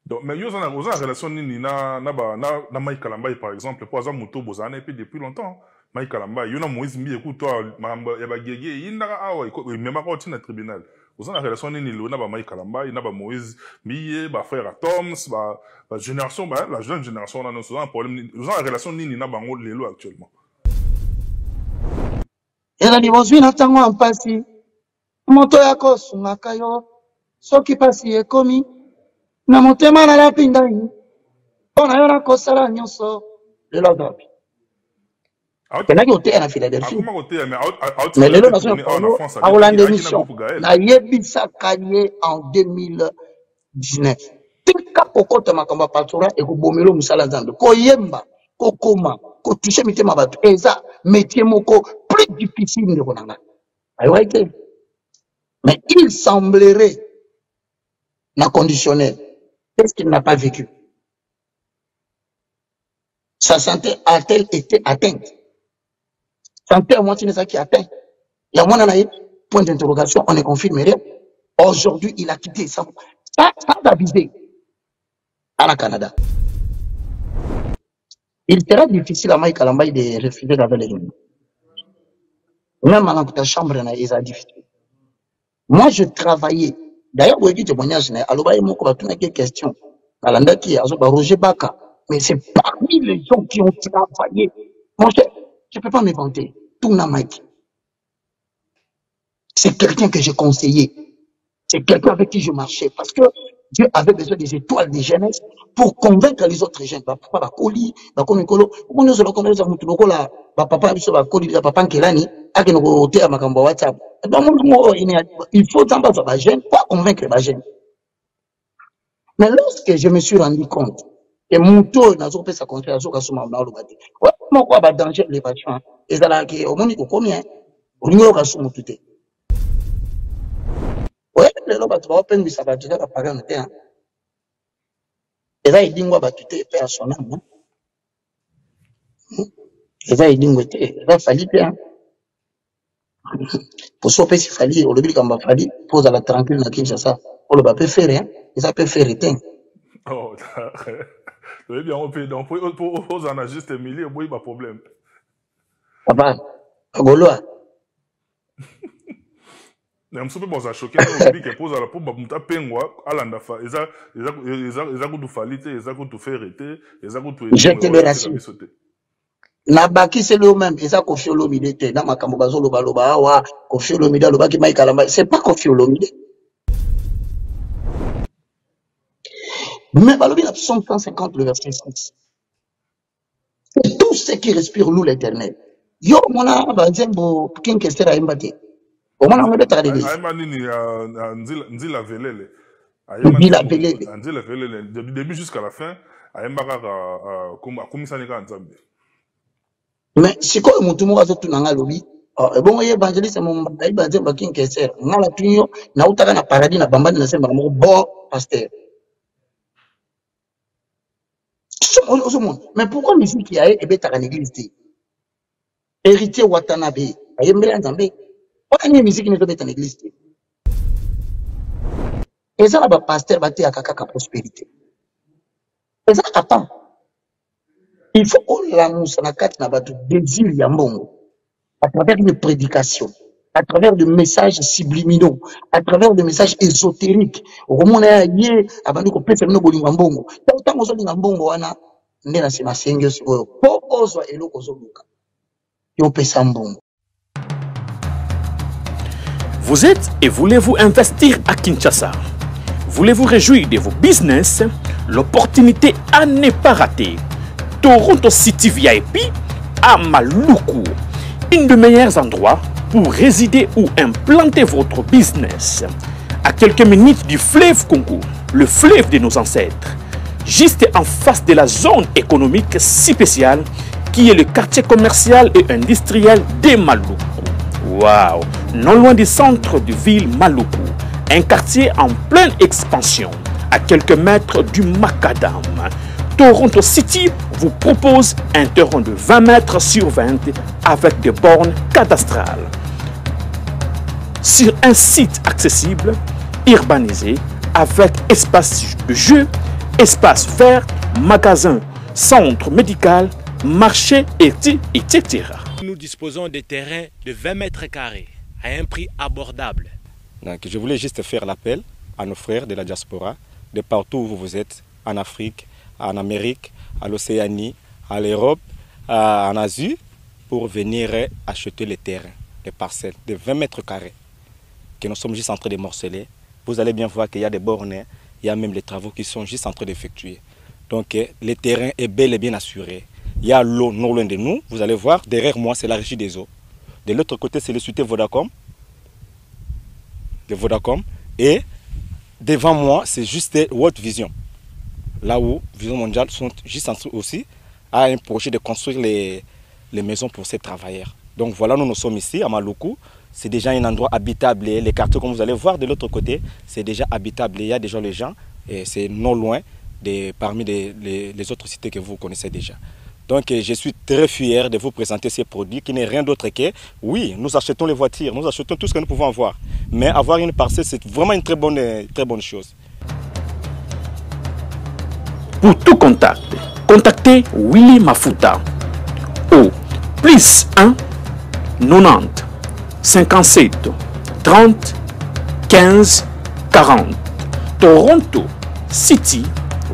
Donc, mais vous avez une relation na Mike Kalamba, par exemple, pour exemple, Moto Bozane, et puis depuis longtemps. Mike Kalamba, il y a Moïse Mbi, écoute, toi, il y a Bagégé, il y a même pas au tribunal. Vous avez une relation ni na Mike Kalamba, il y a Moïse Mbi, frère Toms, la génération, la jeune génération, on a un problème. Vous avez une relation ni na Bango Lelo actuellement. Et là, nous avons tango en passé. Moto yako sungaka yo. Soki pasi e komi. Na motema na la pinda yi. On a yona kosala nyonso. Le lodobi. Kenaki oteya na Philadelphie. Mais lelo na zona polo, a Hollande émission. Na yebisa kanye en 2019. Tika kokota makamba patora e kubomelo musala nzambe. Ko yemba, ko koma, ko toucher mitema batu. Eza métier moko plus difficile de konanga. Ayo été. Mais il semblerait na conditionnel. Qu'est-ce qu'il n'a pas vécu? Sa santé a-t-elle été atteinte? Santé à moitié n'est qui atteint. Il y a moins point d'interrogation, on est confirmé. Aujourd'hui, il a quitté sans aviser à la Canada. Il sera difficile à Mike Kalamba de refuser avec les gens. Même à la chambre, il est difficile. Moi, je travaillais. D'ailleurs, vous avez dit témoignage, alors, il y a une question. Roger Baka. Mais c'est parmi les gens qui ont travaillé. Mon cher, je ne peux pas m'inventer. Tout n'a Mike. C'est quelqu'un que j'ai conseillé. C'est quelqu'un avec qui je marchais. Parce que Dieu avait besoin des étoiles de jeunesse pour convaincre les autres jeunes. Papa, Bakoli, Bakomikolo, on nous a convaincu à papa, Bakoli, papa, Kelani, à qui nous a à Makambo WhatsApp. Il faut d'abord les jeunes pour convaincre les jeunes. Mais lorsque je me suis rendu compte que mon taux n'a pas sa concentration à ce moment-là, ouais, mon quoi, danger les patients, et ça là, au monde, il faut combien? Au niveau de son tout. Ouais, les gens qui open bi sabatu ka paga na terre. Et là il dit ngwa batute personnel. Et là il dit ngwete, là fali bien. Pour sauver si fali, au lieu kamba fali, pose à la tranquille na Kinshasa. On le va pas faire hein. Et ça peut faire éteindre. Oh, oui bien on peut donc pour en a juste milliers, oui pas problème. Papa, Goloa. Mais je suis choqué que pose à la pompe muta pengwa alanda fa eza kutu falite eza kutu ferete eza kutu je te le rassure na baki c'est le même eza Koffi Olomide te na makambo bazolo baloba awa Koffi Olomide loba ki Mike Kalamba c'est pas Koffi Olomide mais balobi na 150 le verset 6 c'est tout ce qui respire l'eau l'éternel yo mona banzembo kin kestera imbate. Au moins, on va être l'église. Nzila Velele. Nzila Velele. Nzila Velele. Du début jusqu'à la fin, mais si quoi, mon tout le monde a tout dans la lobby. Bon, il y a évangéliste, mon baïbazé, bakin kesser. N'a la punion, n'a outa na paradis, na bambane, na semba, mon bon pasteur. Mais pourquoi musique qui a été à l'église? Héritier Watanabe. Aïe, mais Nzambe. Pourquoi la musique n'est pas dans l'église? Et ça, le pasteur va dire à kaka prospérité. Et ça, attends. Il faut qu'on l'annonce na carte na batu désir yambongo. À travers une prédication, à travers des messages subliminaux, à travers des messages ésotériques. Au moment où on a yé, abandonné qu'on peut faire nos bolingambongo. Tant qu'on soit lingambongo, wana, n'ena se masengo sur eux. Pour qu'on soit elo qu'on soit luka. Yon peut s'ambongo. Vous êtes et voulez-vous investir à Kinshasa? Voulez-vous réjouir de vos business? L'opportunité à ne pas rater. Toronto City VIP à Maluku. Un des meilleurs endroits pour résider ou implanter votre business. À quelques minutes du fleuve Congo, le fleuve de nos ancêtres. Juste en face de la zone économique si spéciale qui est le quartier commercial et industriel de Maluku. Waouh! Non loin du centre de ville Maluku, un quartier en pleine expansion, à quelques mètres du Macadam. Toronto City vous propose un terrain de 20 mètres sur 20 avec des bornes cadastrales. Sur un site accessible, urbanisé, avec espace de jeu, espace vert, magasin, centre médical, marché, etc. Nous disposons de terrains de 20 mètres carrés à un prix abordable. Donc, je voulais juste faire l'appel à nos frères de la diaspora, de partout où vous êtes, en Afrique, en Amérique, à l'Océanie, à l'Europe, en Asie, pour venir acheter les terrains, les parcelles de 20 mètres carrés que nous sommes juste en train de morceler. Vous allez bien voir qu'il y a des bornes, il y a même les travaux qui sont juste en train d'effectuer. Donc le terrain est bel et bien assuré. Il y a l'eau non loin de nous. Vous allez voir, derrière moi, c'est la régie des eaux. De l'autre côté, c'est le société Vodacom. De Vodacom. Et devant moi, c'est juste World Vision. Là où Vision Mondiale sont juste en train aussi à un projet de construire les maisons pour ces travailleurs. Donc voilà, nous sommes ici à Maluku. C'est déjà un endroit habitable. Les quartiers, comme vous allez voir de l'autre côté, c'est déjà habitable. Il y a déjà les gens et c'est non loin parmi les autres cités que vous connaissez déjà. Donc je suis très fier de vous présenter ces produits qui n'est rien d'autre que, oui, nous achetons les voitures, nous achetons tout ce que nous pouvons avoir. Mais avoir une parcelle, c'est vraiment une très bonne chose. Pour tout contact, contactez Willy Mafuta au plus 1 90 57 30 15 40. Toronto City,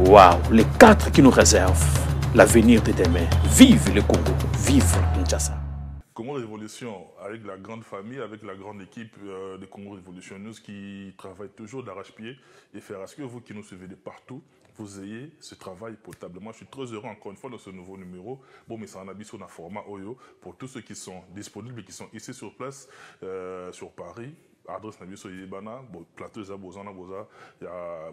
waouh, les 4 qui nous réservent l'avenir de demain. Vive le Congo, vive Kinshasa. Congo Révolution, avec la grande famille, avec la grande équipe de Congo Révolution News qui travaille toujours d'arrache-pied et faire à ce que vous qui nous suivez de partout, vous ayez ce travail potable. Moi, je suis très heureux encore une fois dans ce nouveau numéro. Bon, mais c'est un habit sur un format Oyo pour tous ceux qui sont disponibles et qui sont ici sur place, sur Paris. Adresse Nabiso Yébana, plateau Zabozana Boza,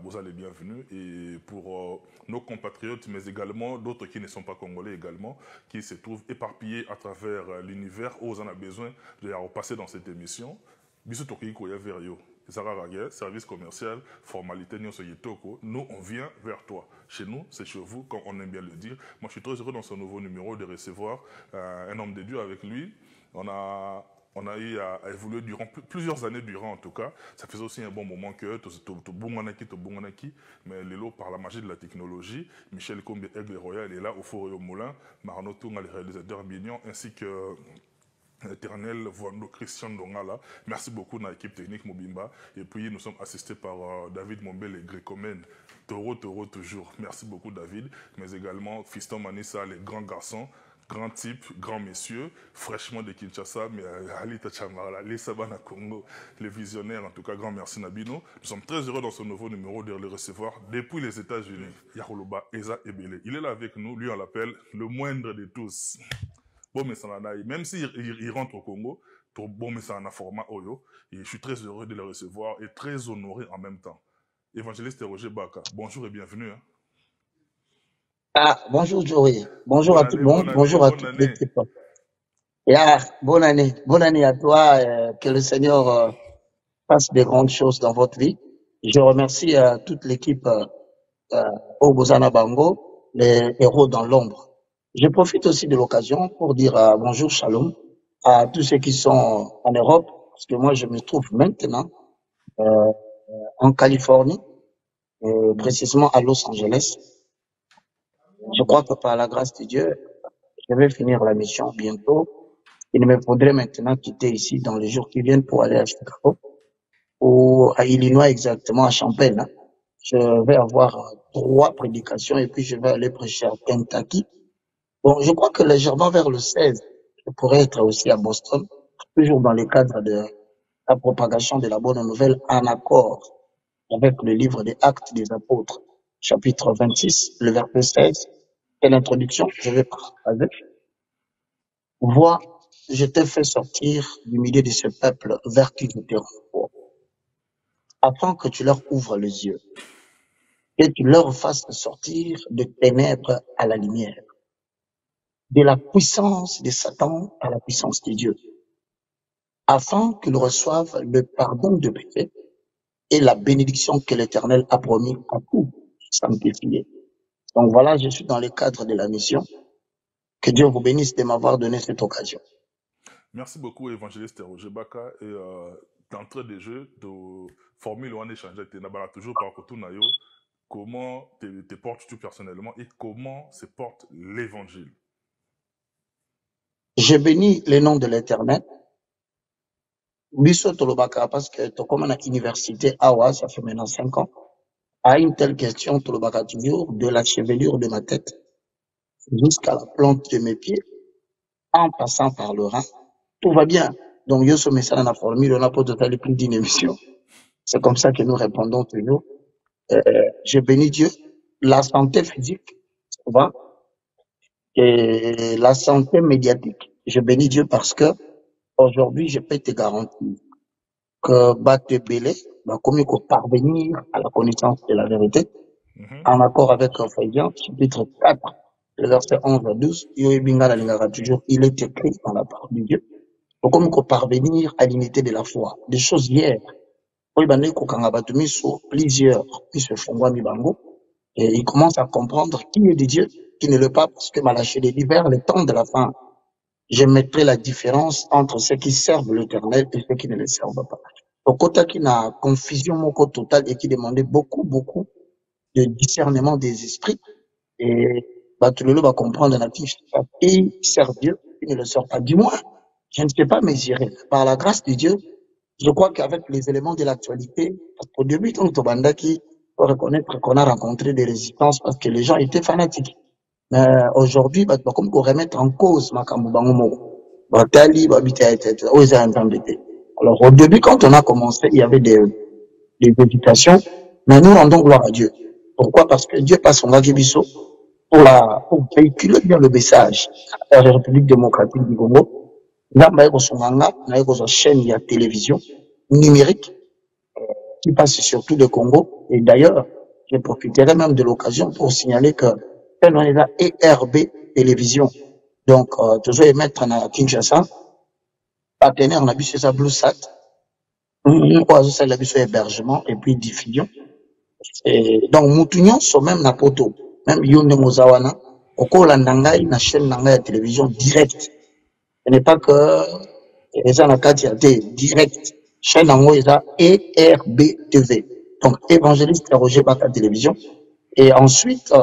Boza les bienvenus. Et pour nos compatriotes, mais également d'autres qui ne sont pas congolais également, qui se trouvent éparpillés à travers l'univers, où on a besoin de repasser dans cette émission. Bisous Toki Koya Verio. Service commercial, formalité, nous on vient vers toi. Chez nous, c'est chez vous, comme on aime bien le dire. Moi, je suis très heureux dans ce nouveau numéro de recevoir un homme de Dieu avec lui. On a eu à évoluer durant plusieurs années durant en tout cas. Ça faisait aussi un bon moment que mais Lélo, par la magie de la technologie, Michel Kombe Aigle Royal est là au Fort et au Moulin, Marno Tounga, les réalisateurs Mignon, ainsi que l'éternel Voando Christian Dongala. Merci beaucoup à l'équipe technique Mobimba. Et puis nous sommes assistés par David Mombel et Grécomène. Toro toujours. Merci beaucoup David. Mais également Fiston Manissa, les grands garçons. Grand type, grand messieurs, fraîchement de Kinshasa, mais Alita Chamara, les Sabana Congo, les visionnaires, en tout cas, grand merci Nabino. Nous sommes très heureux dans ce nouveau numéro de le recevoir depuis les États-Unis. Yaroloba Eza Ebele. Il est là avec nous, lui on l'appelle le moindre de tous. Bon, mais ça même s'il rentre au Congo, bon, mais ça en a format Oyo, et je suis très heureux de le recevoir et très honoré en même temps. Évangéliste Roger Baka, bonjour et bienvenue. Hein. Ah, bonjour Joey. Bonjour à tout le monde. Bonjour à toute l'équipe. Bonne année à toi. Que le Seigneur fasse des grandes choses dans votre vie. Je remercie toute l'équipe Obozana Bango, les héros dans l'ombre. Je profite aussi de l'occasion pour dire bonjour, shalom à tous ceux qui sont en Europe, parce que moi je me trouve maintenant en Californie, précisément à Los Angeles. Je crois que par la grâce de Dieu, je vais finir la mission bientôt. Il me faudrait maintenant quitter ici dans les jours qui viennent pour aller à Chicago ou à Illinois exactement, à Champaign. Je vais avoir 3 prédications et puis je vais aller prêcher à Kentucky. Bon, je crois que légèrement vers le 16, je pourrais être aussi à Boston, toujours dans le cadre de la propagation de la bonne nouvelle en accord avec le livre des Actes des Apôtres, chapitre 26, le verset 16. Et l'introduction, je vais partager. Vois, je t'ai fait sortir du milieu de ce peuple vers qui je t'ai renvoyé, afin que tu leur ouvres les yeux et tu leur fasses sortir de ténèbres à la lumière, de la puissance de Satan à la puissance de Dieu, afin qu'ils reçoivent le pardon de péché et la bénédiction que l'Éternel a promis à tous sanctifiés. Donc voilà, je suis dans le cadre de la mission. Que Dieu vous bénisse de m'avoir donné cette occasion. Merci beaucoup, évangéliste Roger Baka. Et d'entrée de jeu, de formule on échange avec Nabala toujours par Kotunayo. comment te portes-tu personnellement et comment se porte l'évangile? Je bénis le nom de l'Éternel. Biso Tolobaka, parce que comme à l'université Awa, ça fait maintenant 5 ans, à une telle question, Tolobaka toujours, de la chevelure de ma tête jusqu'à la plante de mes pieds, en passant par le rein, tout va bien. Donc, yo sommes ça dans la formule, on a pas total plus d'une émission. C'est comme ça que nous répondons toujours. Je bénis Dieu. La santé physique, tu vois, et la santé médiatique. Je bénis Dieu parce que aujourd'hui, je peux te garantir que Bate Belé va comme parvenir à la connaissance de la vérité, en accord avec Ephésiens, chapitre 4, le verset 11 à 12. Yo Binga la lingara toujours, il est écrit dans la parole de Dieu. Donc, comme parvenir à l'unité de la foi. Des choses hier. Oui, plusieurs qui se font Mibango. Et il commence à comprendre qui est de Dieu, qui ne l'est pas, parce que Malaché les divers, le temps de la fin, je mettrai la différence entre ceux qui servent l'Éternel et ceux qui ne le servent pas. Donc, quand il y a une confusion totale et qui demandait beaucoup de discernement des esprits, et tout le monde va comprendre la fiche. Qui sert Dieu, qui ne le sert pas. Du moins, je ne sais pas mesurer. Par la grâce de Dieu, je crois qu'avec les éléments de l'actualité, au début, quand Tobandaki, faut reconnaître qu'on a rencontré des résistances parce que les gens étaient fanatiques. Mais aujourd'hui, comme qu'on remettre en cause Makambu Bangomo, Batali, Babita, etc. Alors, au début, quand on a commencé, il y avait des hésitations, mais nous rendons gloire à Dieu. Pourquoi? Parce que Dieu passe son Gagibiso pour véhiculer bien le message à la République démocratique du Congo. Là, il y a une chaîne de télévision numérique qui passe sur tout le Congo. Et d'ailleurs, je profiterai même de l'occasion pour signaler que on est là ERB Télévision. Donc, toujours émettre à Kinshasa, partenaire, on a vu ça Blue Sat, on a vu ça hébergement et puis diffusion. Et donc, Moutounion sont même na poto, même Yonde Mozawana, au cours de la chaîne de télévision directe. Ce n'est pas que les gens direct. Chaîne en haut, ils ont ERB TV. Donc, évangéliste Roger Baka Télévision. Et ensuite,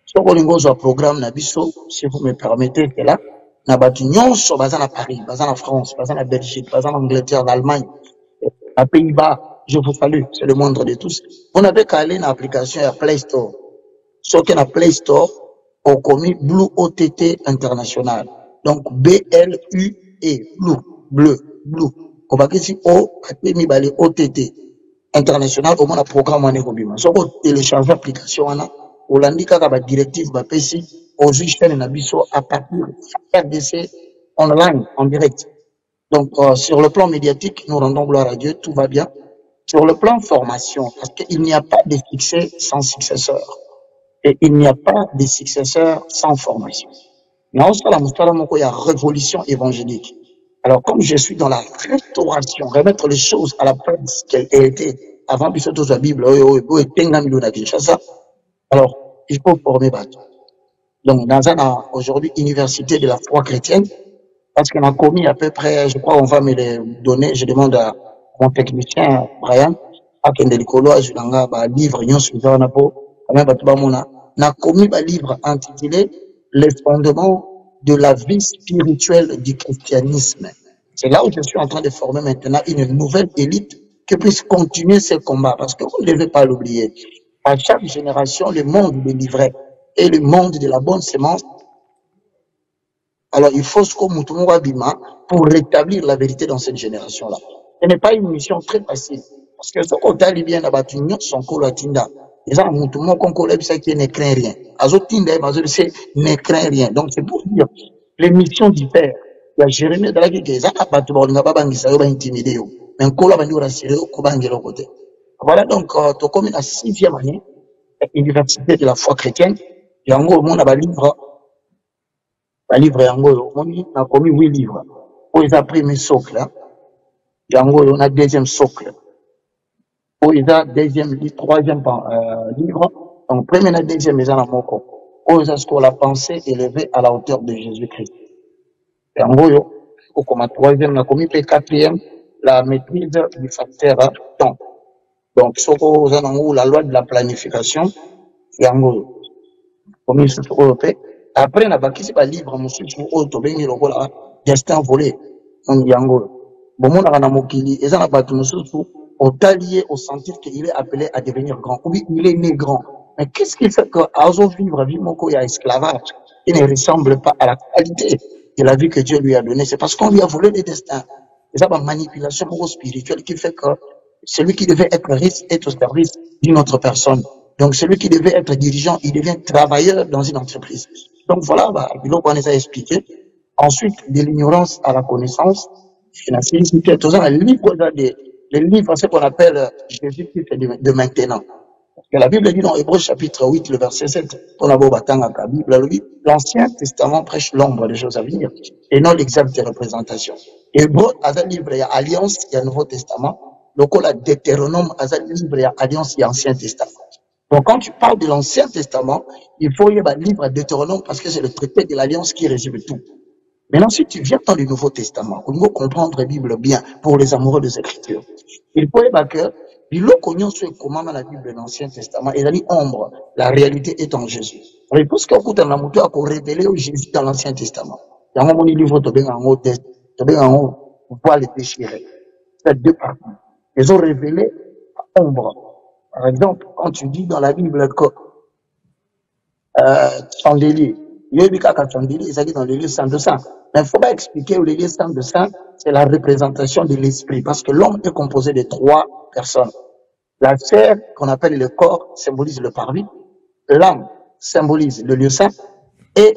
sur le programme Nabiso, si vous me permettez, que là, Nabatunion, sur Bazan à Paris, Bazan à France, Bazan à Belgique, Bazan en Angleterre, l'Allemagne, à Pays-Bas, je vous salue, c'est le moindre de tous. On n'avait qu'à aller dans l'application à Play Store. Sauf que dans Play Store, on commis Blue OTT International. Donc, BLUE, Blue. On va dire O, OTT International, au moins le programme en Eurobima. Si on télécharge l'application, on l'indique à la directive, aux chaînes Nabiso à partir de RDC online, en direct. Donc, sur le plan médiatique, nous rendons gloire à Dieu, tout va bien. Sur le plan formation, parce qu'il n'y a pas de succès sans successeur. Et il n'y a pas de successeur sans formation. Mais on il y a révolution évangélique. Alors, comme je suis dans la restauration, remettre les choses à la place qu'elles étaient avant de la Bible, alors, il faut former bateau. Donc, dans aujourd'hui, université de la foi chrétienne, parce qu'on a commis à peu près, je crois, on va me les donner, je demande à mon technicien, Brian, à Kendelikolo, à Julanga, livre, on a commis un livre intitulé Les fondements de la vie spirituelle du christianisme. C'est là où je suis en train de former maintenant une nouvelle élite qui puisse continuer ce combat, parce que vous ne devez pas l'oublier. À chaque génération, le monde des livrets et le monde de la bonne sémence. Alors, il faut ce qu'on Bima pour rétablir la vérité dans cette génération-là. Ce n'est pas une mission très facile. Parce que ce qu'on t'a bien là-bas, son colatinda. Les gens, Moutoumou, qu'on collègue, c'est qu'il ne craint rien. Azotinda, ne craint rien. Donc, c'est pour dire, les missions du Père. Il y a Jérémie de la Guégué, ils ont pas de bord, ils n'ont pas intimidé. Mais un collaborateur va rassurer au Kobangi l'autre côté. Voilà donc, tu comme la 6e année, l'université de la foi chrétienne, il y a un gros monde à livre. Livre yango on a commis 8 livres. Ils ont pris mes socles. Yango on a deuxième socle. Ils ont deuxième, troisième livre. Donc premier et deuxième ils ont la moko. Ils ont ce qu'on a pensé élevé à la hauteur de Jésus-Christ. Yango comme troisième on a commis le quatrième la maîtrise du facteur temps. Donc, la loi de la planification, yango, comme il européen. Après, on a bâti ce livre, monsieur, auto, bengi, lokola, destin volé, on yango. Bon, mon a mokili, et ça n'a pas tout, monsieur, au talier, au sentir qu'il est appelé à devenir grand. Oui, il est né grand. Mais qu'est-ce qui fait qu'à vivre, vivre, il y a esclavage, il ne ressemble pas à la qualité de la vie que Dieu lui a donnée? C'est parce qu'on lui a volé le destin. Et ça, une manipulation spirituelle qui fait que celui qui devait être riche est au service d'une autre personne. Donc, celui qui devait être dirigeant, il devient travailleur dans une entreprise. Donc, voilà, on les a expliqué. Ensuite, de l'ignorance à la connaissance. Les livres, ce qu'on appelle Jésus-Christ de maintenant. Que la Bible dit dans Hébreux chapitre 8, le verset 7, l'Ancien Testament prêche l'ombre des choses à venir et non l'exacte représentation. Hébreux a un livre, il y a Alliance, il y a Nouveau Testament. Donc, la Deutéronome a un livre, il y a Alliance, il y a Ancien Testament. Donc, quand tu parles de l'Ancien Testament, il faut y avoir un livre à Deutéronome parce que c'est le traité de l'Alliance qui résume tout. Maintenant, si tu viens dans le Nouveau Testament, pour nous comprendre la Bible bien, pour les amoureux des Écritures, il faut y avoir que comment la Bible de l'Ancien Testament, et la ombre, la réalité est en Jésus. Alors, parce que quand on a révélé Jésus dans l'Ancien Testament, dans mon livre, on voit les déchirer. C'est deux parties. Ils ont révélé ombre. Par exemple, quand tu dis dans la Bible que chandelier, il y a un chandelier, ils dit dans le lieu saint de saint. Mais il ne faut pas expliquer où le lieu saint de saint, c'est la représentation de l'esprit, parce que l'homme est composé de 3 personnes. La chair, qu'on appelle le corps, symbolise le parvis. L'âme symbolise le lieu saint. Et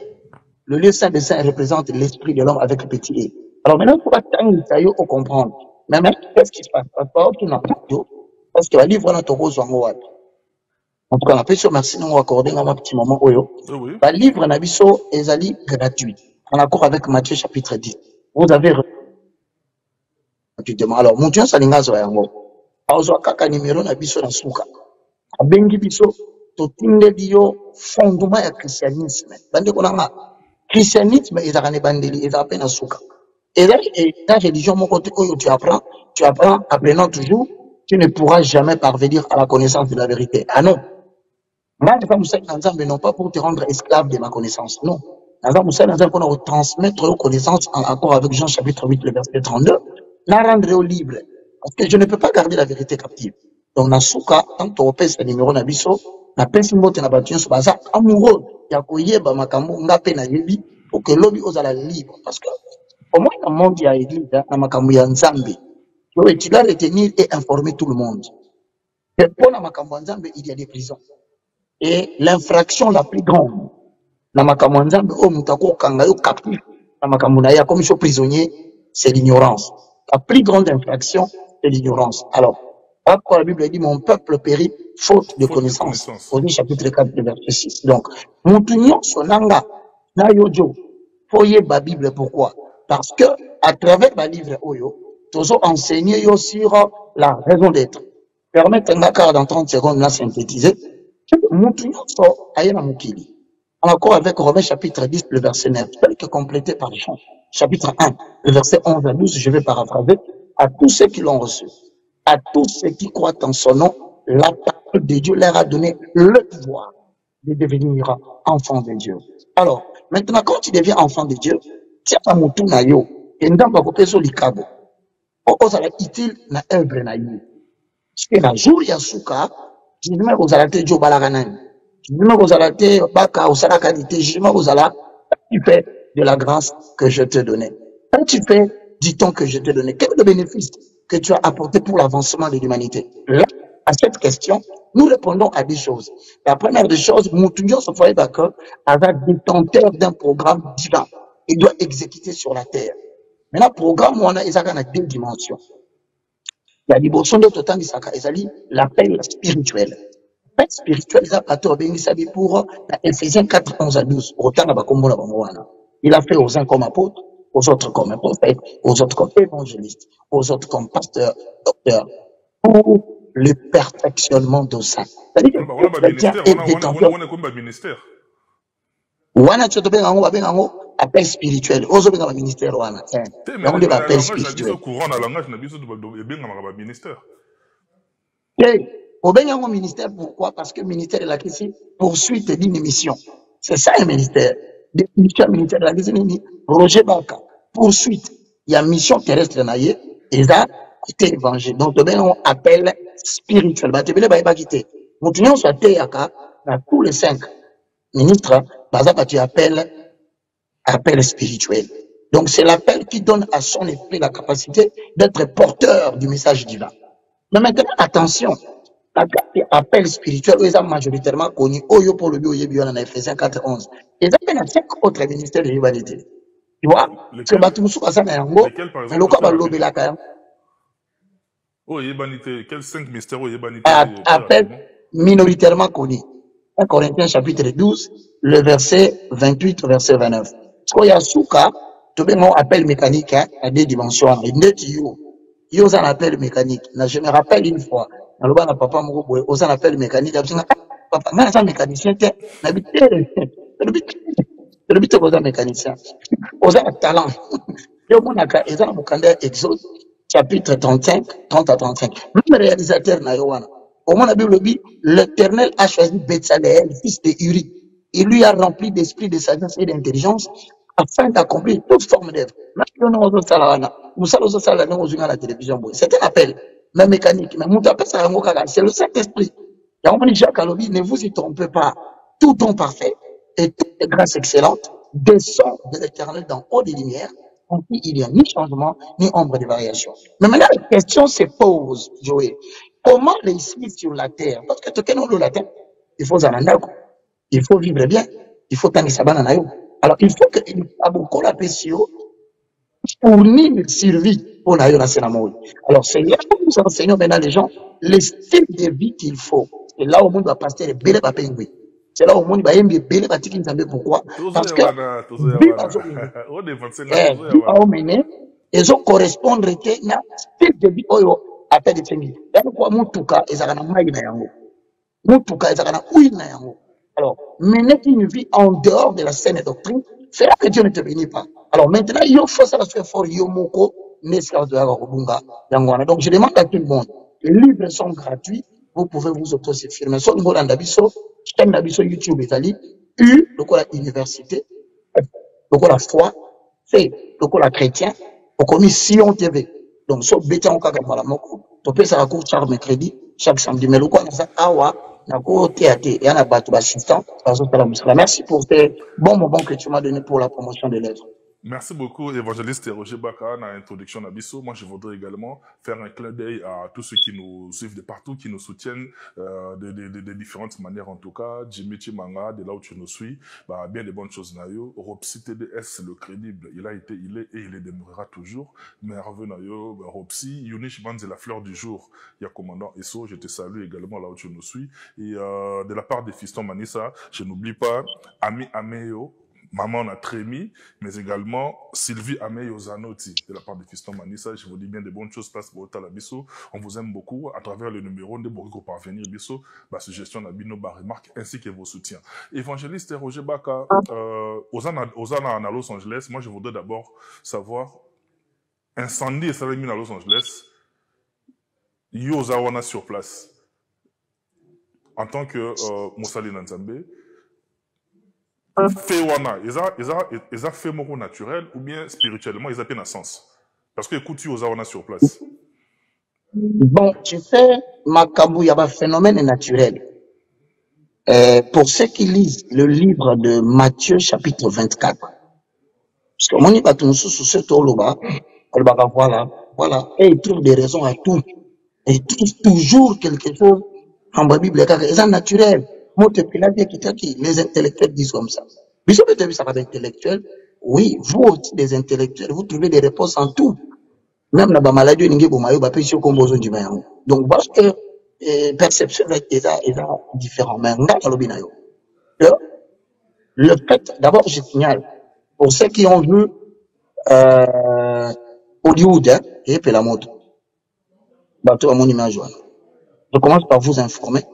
le lieu saint de saint représente l'esprit de l'homme avec le petit e. Alors maintenant, il faut pas comprendre. Mais maintenant, qu'est-ce qui se passe? Parce que le livre, on a tout rose en Moab. En tout cas, on a fait sur merci, nous accorder un petit moment. Le livre, Nabiso, est gratuit. En accord avec Matthieu chapitre 10. Vous avez gratuitement. Alors, mon Dieu, ça n'est pas ça. Alors, kaka numéro Nabiso na souka. Abengi biso, to tinde dio fondement ya christianisme. Bande konanga. Christianisme, ils ont bandeli, ils ont appelé na souka. Et là, ta religion, mon côté, tu apprends, apprenant toujours, tu ne pourras jamais parvenir à la connaissance de la vérité. Ah non. Moi, non pas pour te rendre esclave de ma connaissance, non. Pour transmettre aux connaissances en accord avec Jean chapitre 8, le verset 32, la rendre au libre. Parce que je ne peux pas garder la vérité captive. Donc, Nasuka, tant que tu repères ce numéro Nabiso, na pensimbo te na batuyo so baza amoureux ya koyeba makambo ngape na yebi pour que l'homme ose la libre. Parce que, au moins, dans le monde, il y a l'église, na makambo ya Nzambe. Tu dois retenir et informer tout le monde. Et pour la makambo ya Nzambe, il y a des prisons. Et l'infraction la plus grande, na makambo ya Nzambe, mutako kanga yo captif, na makambo na ya comme prisonnier, c'est l'ignorance. La plus grande infraction, c'est l'ignorance. Alors, pourquoi la Bible dit mon peuple périt faute de connaissance. Au chapitre 4, verset 6. Donc, Moutounion sonanga, na yojo, foye ba Bible, pourquoi? Parce que, à travers ma livre Oyo, toujours enseigné yo sur la raison d'être. Permettez-moi dans 30 secondes, là, synthétiser. Moutounion so, ayena moukili. En accord avec Romains chapitre 10, le verset 9, tel que complété par Jean. Chapitre 1, le verset 11 à 12, je vais paraphraser. À tous ceux qui l'ont reçu, à tous ceux qui croient en son nom, la parole de Dieu leur a donné le pouvoir de devenir enfants de Dieu. Alors, maintenant, quand tu deviens enfant de Dieu, tu as un moutou na yo, et nous avons coupé sur l'ikabo. Oh, ça va être utile na œuvre na yo. Parce que la jour yasuka, je ne sais pas vous allez Joe Balaganan. Je ne sais pas vous allez Baka ou Sarakadité. Je ne sais pas vous allez tu fais de la grâce que je te donnais. Quand tu fais du temps que je te donnais, quel est le bénéfice que tu as apporté pour l'avancement de l'humanité? Là, à cette question, nous répondons à des choses. La première des choses, Moutounion se fait d'accord avec détenteur d'un programme divin. Il doit exécuter sur la terre. Maintenant, programme, on a 2 dimensions. Il y a des boissons de total, l'appel spirituel. L'appel spirituel, il a pour Ephésiens 4, 11 à 12. Il a fait aux uns comme apôtres, aux autres comme prophètes, aux autres comme évangélistes, aux autres comme pasteurs, docteurs, pour le perfectionnement de ça. C'est-à-dire que le chrétien est détenteur. Wana chotobe ngango babe ngango appel spirituel. Ozo benga ba ministère wana. Donc de appel spirituel. Courant na langage na biso to ba ministère. Et au Benyango ministère, pourquoi? Parce que le ministère de la question poursuite d'une mission. C'est ça un ministère. Définition ministère de la question, Roger Baka, poursuite. Il y a mission terrestre naïe, et ça, c'est évangile. Donc, on appelle spirituel. Bah, tu veux pas quitter. Continuons sur Théaka, dans tous les 5 ministres, tu appelles appel spirituel. Donc, c'est l'appel qui donne à son esprit la capacité d'être porteur du message divin. Mais maintenant, attention, l'appel spirituel, ils sont majoritairement connus. Oyo pour le bio, en Ephésiens 4:11. Ils ont 5 autres ministères de l'humanité. Tu vois? C'est Batumsu Asana Yango, mais le cas de la Kayam. Oh, Yebanité, quels 5 mystères au Yebanité? Appel minoritairement connu. 1 Corinthiens chapitre 12, le verset 28 au verset 29. Parce qu'il y a Souka, tu veux mon appel mécanique à 2 dimensions. Il y a un appel mécanique. Je me rappelle une fois, dans le bas de papa Mourouboue, il y a un appel mécanique. Papa, mais c'est un mécanicien, c'est le but de mécanicien. Il y a un talent. Il y a un candidat Exode, chapitre 35, 30 à 35. Même le réalisateur n'a pas. Au moment de la Bible, l'Éternel a choisi Betsaleel, fils de Uri. Il lui a rempli d'esprit de sagesse et d'intelligence afin d'accomplir toute forme d'œuvre. La télévision, c'est un appel, même mécanique, mais c'est le Saint-Esprit. Jacques Alobi, ne vous y trompez pas. Tout don parfait et toute grâce excellente descend de l'Éternel dans haut des lumières, en qui il n'y a ni changement, ni ombre de variation. Mais maintenant, la question se pose, Joël. Comment réussir sur la terre? Parce que tu connais la terre, il faut zanandako, il faut vivre bien, il faut tangi sabana nayo. Alors, il faut que beaucoup la pessio fournir une survie pour nayo na sénamoui. Alors, Seigneur, nous enseignons maintenant les gens le style de vie qu'il faut. Et là, au monde va passer les belles papengui. C'est là au monde va aimer belles patiki nzambe. Pourquoi? Parce que ils ont correspondre à style de vie oyo appel de tengi. Pourquoi mutuka ezakana mai na yango. Mutuka ezakana ouï na yango. Alors, mener une vie en dehors de la saine doctrine fera que Dieu ne te bénit pas. Alors maintenant, il faut ça soit fort yomoko nesca de Robunga yangwana. Donc je demande à tout le monde, les livres sont gratuits, vous pouvez vous autosuffire. Mais sur le mot d'Abisso, chaîne d'Abisso YouTube Italie, le quoi la université, le quoi la foi, c'est le quoi la chrétien, au commis Sion TV. Donc sur Bétia en Kaka Malamoko, tu peux ça court chaque mercredi, chaque samedi. Mais le quoi ça awa. Merci pour ces bons moments que tu m'as donné pour la promotion de l'œuvre. Merci beaucoup, évangéliste Roger Baka, dans l'introduction d'Abisso. Moi, je voudrais également faire un clin d'œil à tous ceux qui nous suivent de partout, qui nous soutiennent de différentes manières, en tout cas. Jimmy Chimanga, de là où tu nous suis, bah, bien des bonnes choses, Nayo. Ropsi TDS, le crédible, il a été, il est et il demeurera toujours. Merveilleux, Nayo, Ropsi, Yunish Banz et la fleur du jour. Il y a commandant Esso, je te salue également là où tu nous suis. Et de la part des fistons Manissa, je n'oublie pas Ami Ameo, Maman on a Trémi, mais également Sylvie Ameyo Zanotti, de la part de Fiston Manissa. Je vous dis bien des bonnes choses, place pour Otala Bisso. On vous aime beaucoup. À travers le numéro de Borgo Parvenir Bisso, suggestion d'Abino remarque ainsi que vos soutiens. Évangéliste Roger Baka, Osana à Los Angeles, moi je voudrais d'abord savoir, incendie et salamine à Los Angeles, Yozawana sur place, en tant que Moussali Nanzambe, fait wana, ils ont fait moro naturel ou bien spirituellement, ils ont bien un sens. Parce que écoute, ils ont sur place. Bon, tu fais Makambu, il y a un phénomène naturel. Pour ceux qui lisent le livre de Matthieu, chapitre 24, parce que mon livre tout sous ce toloba, voilà, et il trouve des raisons à tout. Et il trouve toujours quelque chose en Bible, c'est naturel. Les intellectuels disent comme ça. Ça va être intellectuel. Oui, vous aussi, des intellectuels, vous trouvez des réponses en tout. Même la maladie, donc voilà que perception est différente. Mais le fait, d'abord, je signale, pour ceux qui ont vu Hollywood, et puis la moto, bateau à mon image, je commence par vous informer.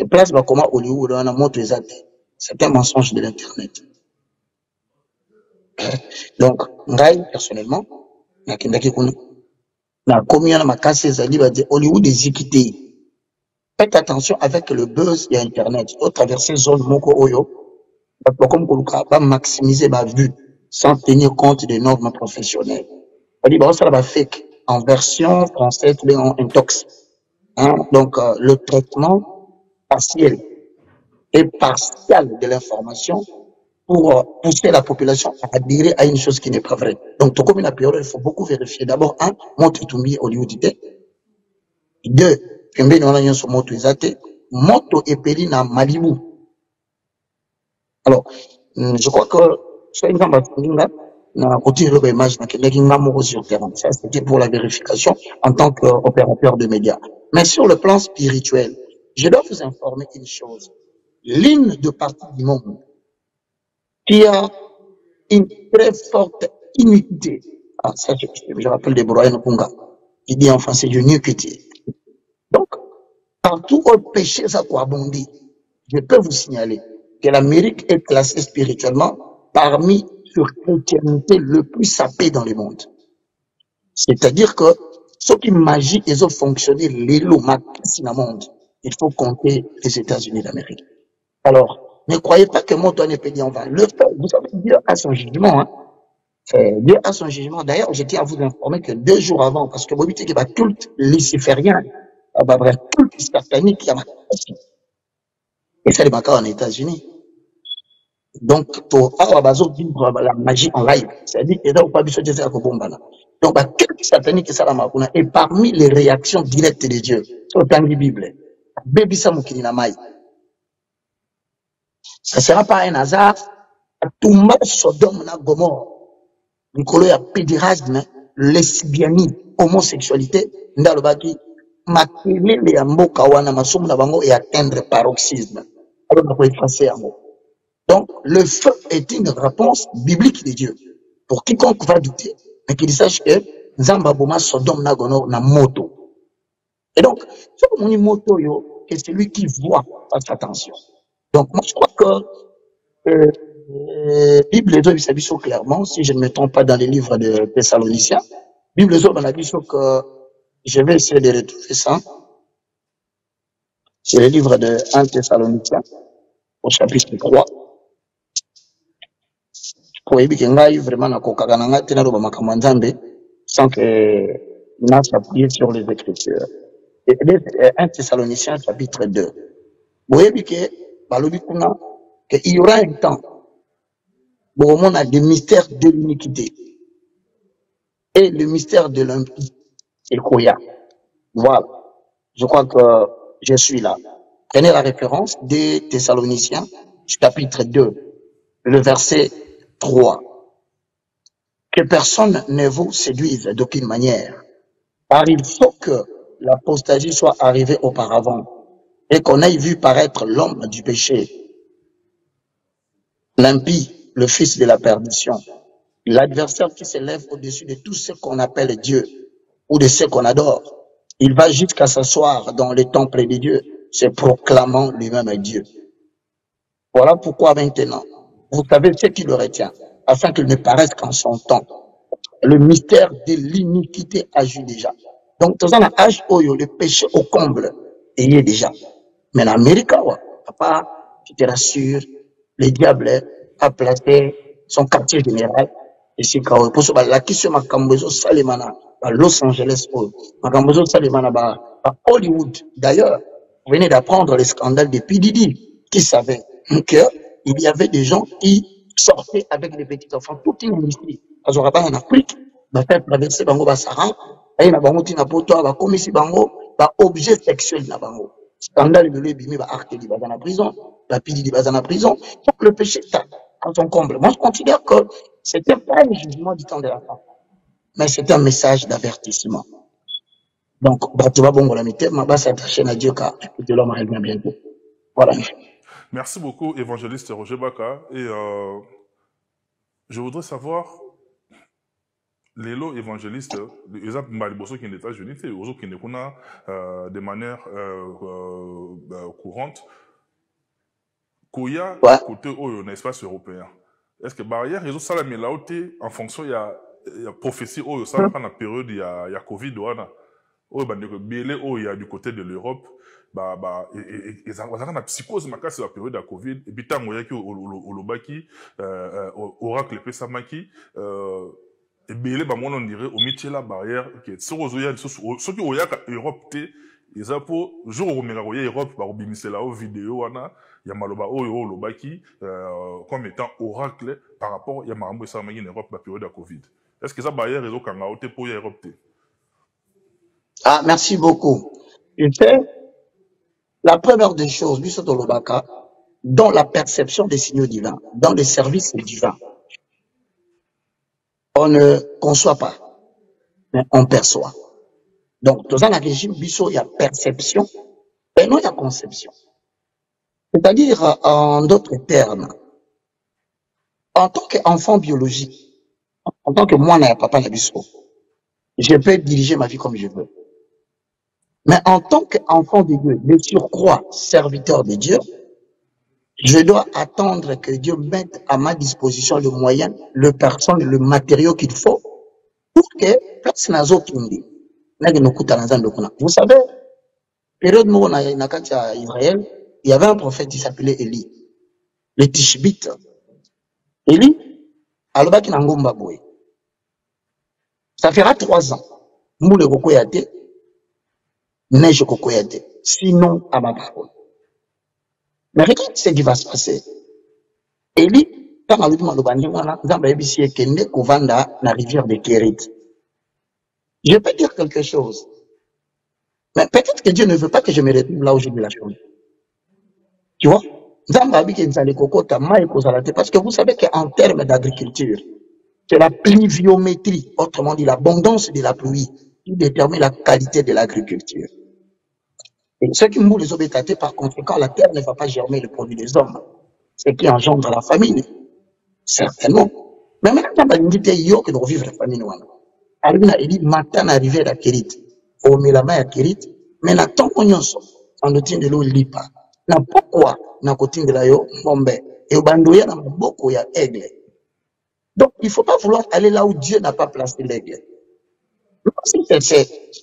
Et place va comment Hollywood on a montré ça. C'est un mensonge de l'internet. Donc, ngai personnellement, na kindaki kuna na commis na makasi ezali ba Hollywood ezikité. Faites attention avec le buzz et Internet. Au traverser zone Moko Oyo, comme va maximiser ma vue sans tenir compte des normes professionnelles. On ça va fake en version française, en intox. Hein? Donc, le traitement partiel et partial de l'information pour pousser la population à adhérer à une chose qui n'est pas vraie. Donc, tout comme une période, il faut beaucoup vérifier. D'abord, un, montre tout mis au lieu d'idée. Deux, pembe na wana sur moto ezate, moto epeli na Malibu. Alors, je crois que soit une gambe na côté de l'image na keleki ngamo sur terrain. Ça, c'était pour la vérification en tant qu'opérateur de médias. Mais sur le plan spirituel, je dois vous informer une chose. L'une de partie du monde qui a une très forte iniquité. Ah, ça, je rappelle de Brian Kunga. Il dit en français, iniquité. Donc, partout où le péché s'abondi, je peux vous signaler que l'Amérique est classée spirituellement parmi sur chrétienté le plus sapé dans le monde. C'est-à-dire que ce qui magie et ont fonctionné l'élo maxi dans le monde, il faut compter les États-Unis d'Amérique. Alors, ne croyez pas que mon doigt n'est pas dit en vain. Le fait, vous savez, Dieu a son jugement, hein. Dieu a son jugement. D'ailleurs, je tiens à vous informer que 2 jours avant, parce que vous dites qu'il y a tout luciférien, bref, tout satanique, il y a et ça, les en États-Unis. Donc, pour vivre la magie en live, c'est-à-dire que là, pas besoin de faire donc, quel satanique ça la et parmi les réactions directes de Dieu, sur la Bible, baby samukini na mai. Ça sera pas un hasard, tout le monde Sodome na Gomorre. Nikolo ya pédérasme, lesbianisme, homosexualité, ndalo baki makelele ya mboka wana masumu na bango et atteindre paroxysme. Alors on peut effacer yango. Donc le feu est une réponse biblique de Dieu. Pour quiconque va douter, mais qu'il sache que Nzamba boma Sodome na Gomorre na moto. Et donc, ce que mon moto yo, c'est celui qui voit, fasse attention. Donc moi je crois que Bible est dit clairement, si je ne me trompe pas dans les livres de Thessaloniciens, Bible est dit que je vais essayer de retrouver ça. C'est le livre de 1 Thessaloniciens, au chapitre 3. Pour éviter vraiment na kokagananga tena roba makamwanzambe sans que n'a s'appuyer sur les Écritures. Et 1 Thessaloniciens chapitre 2. Vous voyez que balobi kuna qu'il y aura un temps. Bon, on a des mystères de l'iniquité et le mystère de l'impie et Koya. Voilà. Je crois que je suis là. Prenez la référence des Thessaloniciens, chapitre 2, le verset 3. Que personne ne vous séduise d'aucune manière, car il faut que l'apostasie soit arrivée auparavant et qu'on ait vu paraître l'homme du péché, l'impie, le fils de la perdition, l'adversaire qui s'élève au-dessus de tout ce qu'on appelle Dieu ou de ce qu'on adore. Il va jusqu'à s'asseoir dans le temple de Dieu, se proclamant lui-même Dieu. Voilà pourquoi maintenant, vous savez ce qui le retient, afin qu'il ne paraisse qu'en son temps. Le mystère de l'iniquité agit déjà. Donc, dans un âge où le péché au comble, il y est déjà. Mais l'Amérique, papa, je te rassure, le diable a placé son quartier général ici pour la question makambozo salemana à Los Angeles makambozo salemana à Hollywood. D'ailleurs, vous venez d'apprendre le scandale de P. Diddy qui savait que il y avait des gens qui sortaient avec les petits enfants, toute une industrie. Parce qu'on en Afrique, va faire traverser bango ba Sahara, et na bango tina poto ba komisi bango ba objet sexuel na bango. Scandale de l'ébimi ba Arkeli ba dans la prison, ba P. Diddy ba dans la prison. Donc le péché quand on comble. Moi je considère que c'était pas un jugement du temps de la fin, mais c'était un message d'avertissement. Donc, tu vas bon la mité, ma base s'attacher à Dieu car de l'homme revient bientôt. Voilà. Merci beaucoup, évangéliste Roger Baka. Et je voudrais savoir, les lots évangélistes, les exemples qui sont aux États-Unis, c'est aux autres qui ne connaissent de manière courante. Koya, côté un espace européen. Est-ce que barrière, ils ont ça en fonction, il y a prophétie, ça dans la période, il y a Covid, oyo bandeko belé oyo ya du côté de l'Europe ezalaka na psychose makasi la période ya Covid et puis tango yaki olobaki oracle epesamaki ebele bamona on dirait omitiela barrière ke soki ozoya soki oyaka Europe te eza po jour okomeka koya Europe bakobimisela o vidéo wana ya maloba oyo olobaki comme étant oracle par rapport ya makambo esalamaki na Europe ba période ya Covid. Est-ce que ça barrière ezokanga o te po ya Europe te? Ah, merci beaucoup. Tu sais, la première des choses, Biso Tolobaka, dans la perception des signaux divins, dans le service divin, on ne conçoit pas, mais on perçoit. Donc, dans un régime, Biso, il y a perception, et non, il y a conception. C'est-à-dire, en d'autres termes, en tant qu'enfant biologique, en tant que moi, papa, je peux diriger ma vie comme je veux. Mais en tant qu'enfant de Dieu, de surcroît, serviteur de Dieu, je dois attendre que Dieu mette à ma disposition le moyen, le personne, le matériau qu'il faut pour que vous savez, période où on a Israël, il y avait un prophète qui s'appelait Élie, le Tishbite. Élie, alobaki na ngomba boye. Ça fera 3 ans. Moule kokoyate, neige kokoyate. Sinon, à ma parole. Mais regarde ce qui va se passer. Élie, quand on lui demande la rivière de Kérit. Je peux dire quelque chose. Mais peut-être que Dieu ne veut pas que je me retrouve là où j'ai vu la chose. Tu vois? Parce que vous savez qu'en termes d'agriculture, c'est la pluviométrie, autrement dit l'abondance de la pluie, qui détermine la qualité de l'agriculture. Et ce qui nous les obétatés, par conséquent, la terre ne va pas germer le produit des hommes. Ce qui engendre la famine. Certainement. Mais maintenant, on dit que nous vivre la famine. Il dit, matin, arrivé à Kérit. Au Milama à Kérit. Mais la temps qu'on y en tient de l'eau lipa. Na pourquoi, na côté de la yo, bombe. Et au bandouya, na beaucoup, il y a aigle. Donc, il ne faut pas vouloir aller là où Dieu n'a pas placé l'aigle.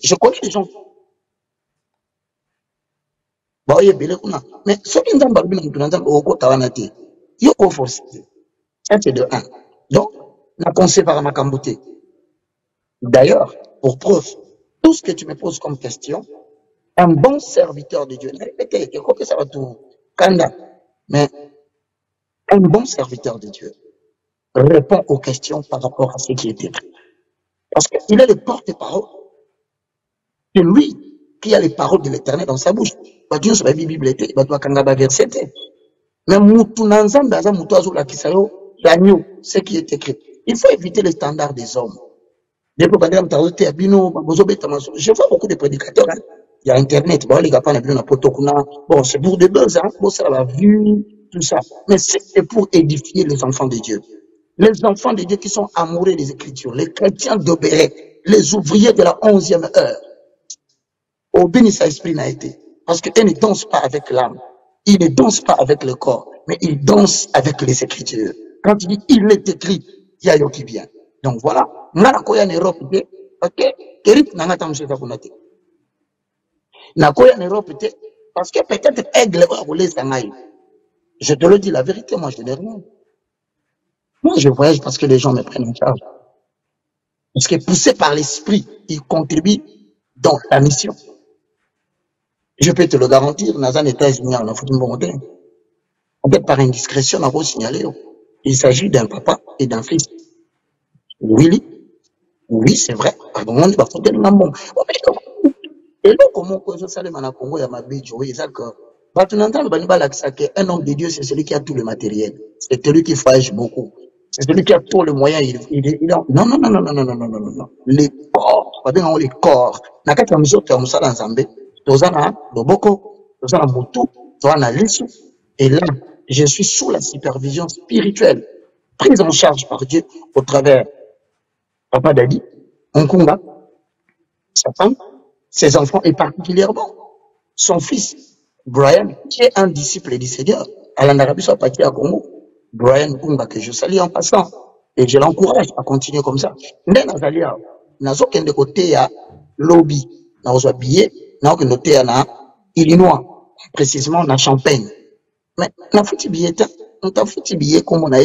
Je connais les gens. Mais ce qui nous a dit, il faut forcer. Ça, c'est de 1. Donc, la pensée par ma cambouté. D'ailleurs, pour preuve, tout ce que tu me poses comme question, un bon serviteur de Dieu, répétez, je crois que ça va tout, mais un bon serviteur de Dieu répond aux questions par rapport à ce qui est écrit. Parce qu'il est le porte-parole. C'est lui qui a les paroles de l'Éternel dans sa bouche. Dieu se Bible était, verset. Mais ce qui est écrit. Il faut éviter les standards des hommes. Je vois beaucoup de prédicateurs. Hein. Il y a Internet. Bon, c'est pour des buzz. Hein. Bon, ça va vu, tout ça. Mais c'est pour édifier les enfants de Dieu. Les enfants de Dieu qui sont amoureux des Écritures. Les chrétiens d'Obéret. Les ouvriers de la 11e heure. Au béni sa esprit n'a été. Parce qu'ils ne dansent pas avec l'âme. Ils ne dansent pas avec le corps. Mais ils dansent avec les Écritures. Quand il dit il est écrit, il y a yo qui vient. Donc voilà. Narakoya en Europe, ok? Kérit n'a pas monsieur Takunate. Nakoya en Europe, parce que peut-être aigle va rouler sa maille. Je te le dis la vérité, moi je n'ai rien. Moi je voyage parce que les gens me prennent en charge. Parce que poussé par l'esprit, ils contribuent dans la mission. Je peux te le garantir, dans un États-Unis, on a foutu une bonne idée. Peut-être par indiscrétion, on va signaler. Il s'agit d'un papa et d'un fils. Oui, c'est vrai. Pardon, on va foutre une maman. Et là, comment on ça, les Congo, il y a ma bidge, oui, c'est que. Un homme de Dieu, c'est celui qui a tout le matériel. C'est celui qui voyage beaucoup. C'est celui qui a tout le moyen. Non. Les corps, les corps. Nakata mzote ya musala nzambe. Tozana, Loboko, Tozana Moutou, Tozana Lissou. Et là, je suis sous la supervision spirituelle, prise en charge par Dieu au travers Papa Dadi, Nkunga, sa femme, ses enfants et particulièrement son fils, Brian, qui est un disciple du Seigneur. À l'Arabie soit parti à Congo. Brian Nkunga, que je salue en passant. Et je l'encourage à continuer comme ça. Mais Nazalia, Nazo Kende côté à lobby. na reçoit billet, na que noté na Illinois, précisément na Champagne. Mais na fouti billet, on t'a fouti billet comme on a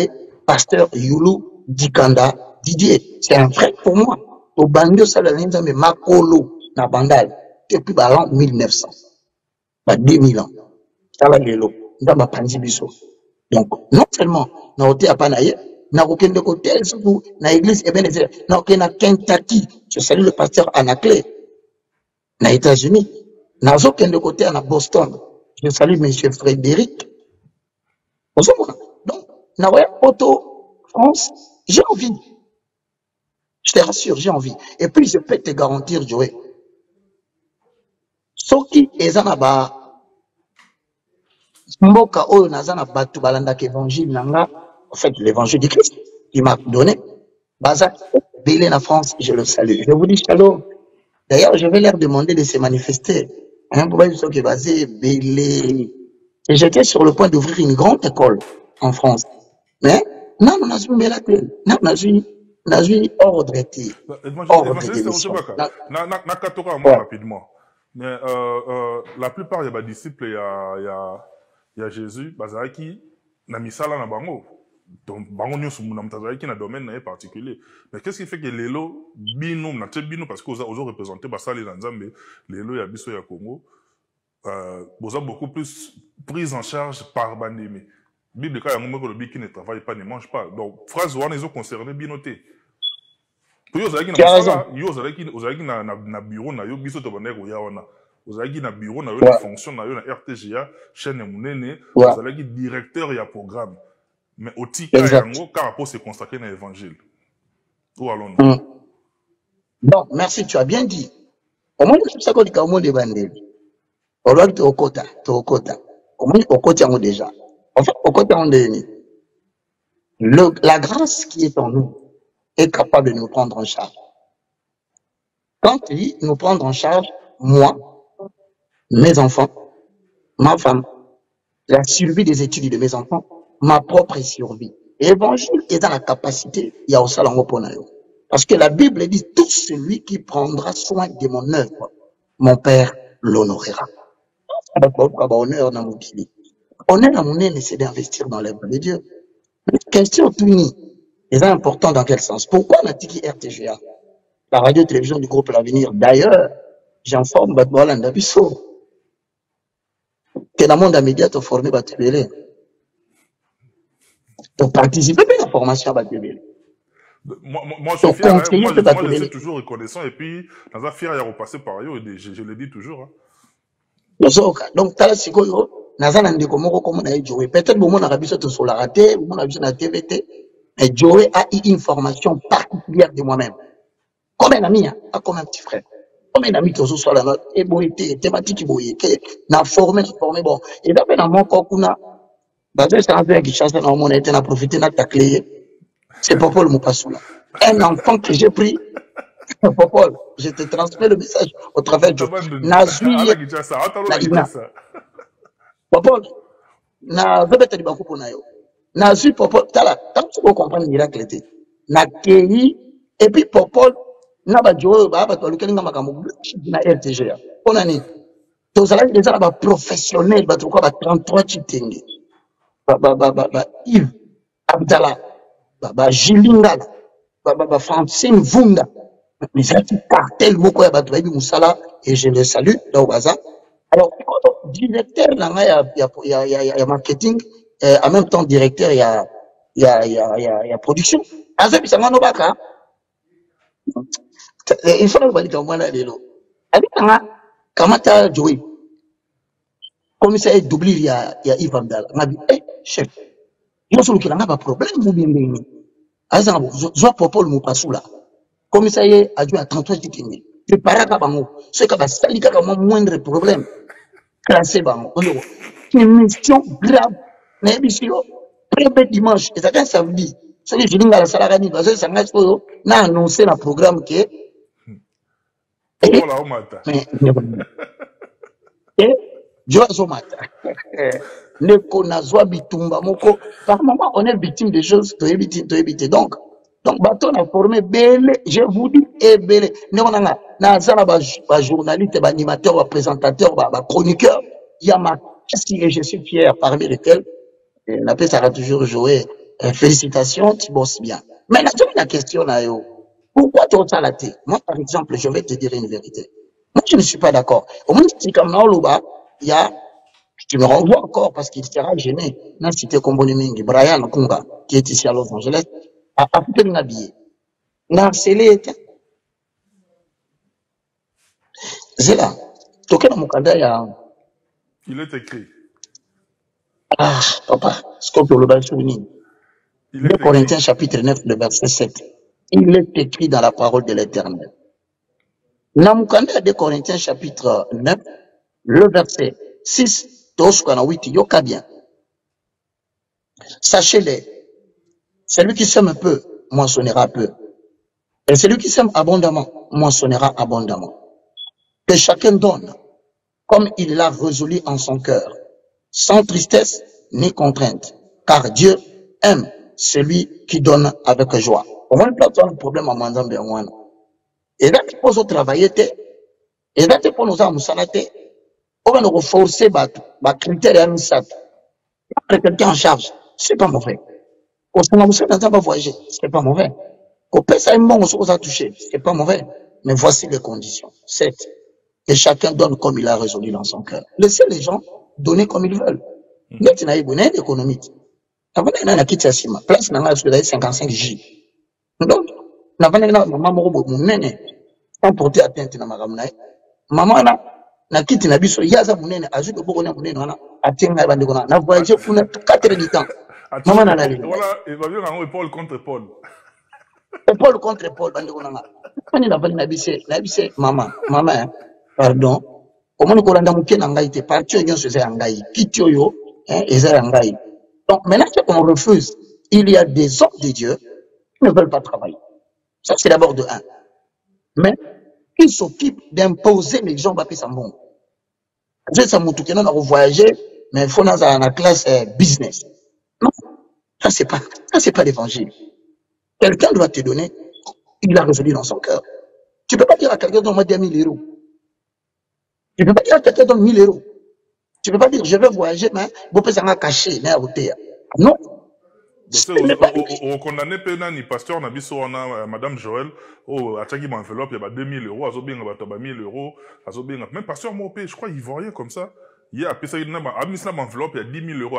pasteur Youlou Dikanda Didier. C'est un frère pour moi. Au bandio salanenza mais Makolo na bandal depuis l'an 1900. 2000 ans. Ça va l'élo. Dans ma panzibiso. Donc, non seulement, na oté à Panaye, na aucun de côté, surtout, na église Ebenezer, na aucun à Kentucky. Je salue le pasteur Anaclé. Na États-Unis. Na aucun de côté à Boston. Je salue monsieur Frédéric. Donc, na ouais, auto, France, j'ai envie. Je te rassure, j'ai envie. Et puis, je peux te garantir, Joël. Ce qui est en bas, mboka oyo nazana batu balanda évangile nanga, en fait l'évangile du Christ qui m'a donné baza belé na France, je le salue. Je vous dis shalom. D'ailleurs, je vais leur demander de se manifester. Hein, pour voir qui basé belé. Et j'étais sur le point d'ouvrir une grande école en France. Mais non, on a eu la clé. Non, on a eu ordre d'été. Ordre rapidement. Mais la plupart des disciples, il y a Jésus, Bazaki, Namisala na bango. Donc, bango nyonso muna mtazaki na domaine particulier. Mais qu'est-ce qui fait que lelo bino na bino parce que aux représenté basali na Nzambe, lelo ya biso ya Congo, vous avez beaucoup plus prise en charge par bandemi. Bible ka ya ngomeko le qui ne travaille pas ne mange pas. Donc phrase wana ils ont concerné binoté. Pour yo zaki na masala, yo zaki na bureau na yo biso to bandeko ya wana. Ozalaki na bureau na yo na fonction na yo na RTGA chaîne munene, ozalaki directeur ya programme. Mais au tika yango car pour se consacrer dans l'évangile. Où allons-nous? Donc merci, tu as bien dit. Au moins c'est ça qu'on dit au monde de bandeli. Au lieu de okota. Au moins okota yango déjà. En fait okota on est la grâce qui est en nous est capable de nous prendre en charge. Quand il dit nous prendre en charge, moi, mes enfants, ma femme, la survie des études de mes enfants, ma propre survie. L'évangile est dans la capacité, il y a aussi l'angoponayo. Parce que la Bible dit, tout celui qui prendra soin de mon œuvre, mon Père l'honorera. Honneur dans mon pays. Honneur à mon aîné, c'est d'investir dans l'œuvre de Dieu. La question tunie est important dans quel sens? Pourquoi on a dit RTGA, la radio-télévision du groupe L'Avenir? D'ailleurs, j'informe Batboala Ndabiso que dans le monde des médias, tu as formé Batubélé. Tu as participé à la formation à Batubélé. Moi, je suis fier, moi, je suis toujours reconnaissant et puis, dans un fier, il y a repassé par eux, je le dis toujours. Donc, tu as la Nazana ndeko moko comme na Joé. Peut-être que mon arabiso te sur la raté, mon arabiso na TVT, mais Joé a eu une formation particulière de moi-même. Comme un ami, comme un petit frère. Comme un ami qui se soit là, et bon, thématique boye, n'a formé, bon. Et d'après dans mon corps, on a, basé sur un peu qui chasse dans mon été, n'a profité, n'a taclé. C'est Popol Moupasoula. Un enfant que j'ai pris, Popol, je te transmets le message au travers de Nazui. Popol, na vebete di bakupo na yo. Nazui Popol, tala, tant que vous comprenez le miracle, na kei, et puis Popol, na ba joe, ba to lukeli nga makambo na RTGA. On a ni. To zala déjà ba professionnel, ba truka ba 33 chitenge. Ba Yves Abdallah, ba Jilingala, ba Francine Vunda. Mais c'est un cartel beaucoup ya ba Baby Moussala et je le salue dans Baza. Alors, directeur, il y a marketing, en même temps directeur, il y a production. Il faut que je vous dise, Kamata Joey, commissaire doublé, il y a Yves Abdallah. On a dit, chef, je suis là, pas problème, vous bien bien. Je propose le mot là. Commissaire a dû à 33 tickets. Je parle pas bango. Ce qui va salir comme moindre problème. Classé bango. Une mission grave. Mais monsieur, premier dimanche, et ça samedi. Ce que je dis à la salle parce que ça n'a annoncé le programme qui est. Et Joazo Mata. Ne connaissons bitumba moko. Par moment, on est victime des choses, to éviter. Donc, Donc, bateau a formé belé, je vous dis, et belé. Nous, on a un journaliste, un animateur, un présentateur, un chroniqueur. Il y a ma question et je suis fier parmi lesquels, Napé, ça va toujours jouer. Félicitations, tu bosses bien. Mais la question là, pourquoi tu as la tête? Moi, par exemple, je vais te dire une vérité. Moi, je ne suis pas d'accord. Au moins, si comme là, il y a, tu me renvoies encore parce qu'il sera gêné. N'a cité Kombonimingi, Brian Kunga, qui est ici à Los Angeles, a apporté une habillée. N'a scellé, c'est là. Toké dans mon candidat, il y a. Il est écrit. Ah, papa, ce qu'on peut le souvenir. 2 Corinthiens chapitre 9, le verset 7. Il est écrit dans la parole de l'Éternel. Namukanda 2 Corinthiens chapitre 9, le verset 6, 8, yoka bien. Sachez-le, celui qui sème peu, moissonnera peu. Et celui qui sème abondamment, moissonnera abondamment. Que chacun donne, comme il l'a résolu en son cœur, sans tristesse ni contrainte, car Dieu aime celui qui donne avec joie. Au moins, pas un problème à Manzambe en et là, tu peux travailler, et là, tu peux nous amuser, on va nous reforcer, critères et administratifs. Après, quelqu'un en charge, c'est pas mauvais. Au sein de va voyager, c'est pas mauvais. Au pèse à un moment, on s'est touché, c'est pas mauvais. Mais voici les conditions. 7. Et chacun donne comme il a résolu dans son cœur. Laissez les gens donner comme ils veulent. Mais tu n'as pas une économie. Avant d'aller quitté à Sima, place n'a pas 55 J. Donc, n'a pas maman robot, mon nene, sans porter atteinte à ma ramnaï. Maman na quitté na biso, yaza mon nene, ajoute au bon nene, on a atteint à Bandegona. N'a voyagé pour 4 heures du temps. Maman n'a la voilà, il va venir en Paul contre Paul. Paul contre Paul, Bandegona. Quand il a fallu n'abisser, maman, pardon. Comment nous collons dans mon pied n'angaïté, parti au se fait angaï, quitte yo, et ça angaï. Donc, maintenant qu'on refuse, il y a des hommes de Dieu qui ne veulent pas travailler. Ça, c'est d'abord de 1. Mais, ils s'occupent d'imposer les gens à bon. Je sais, que nous avons voyagé, mais il faut dans la classe business. Non, ça, c'est pas l'évangile. Quelqu'un doit te donner, il l'a résolu dans son cœur. Tu peux pas dire à quelqu'un donne-moi 10 000 euros. Tu peux pas dire à quelqu'un donne 1 000 euros. Tu peux pas dire je vais voyager, mais vous pouvez s'en cacher, non. Au condamné ni pasteur na biso wana madame Joël a tchaki ma enveloppe il y a 2 000 euros azobenga bato ba 1 000 euros azobenga même pasteur mo je crois ivoirien comme ça il y a pesa na ma enveloppe il y a 10 000 euros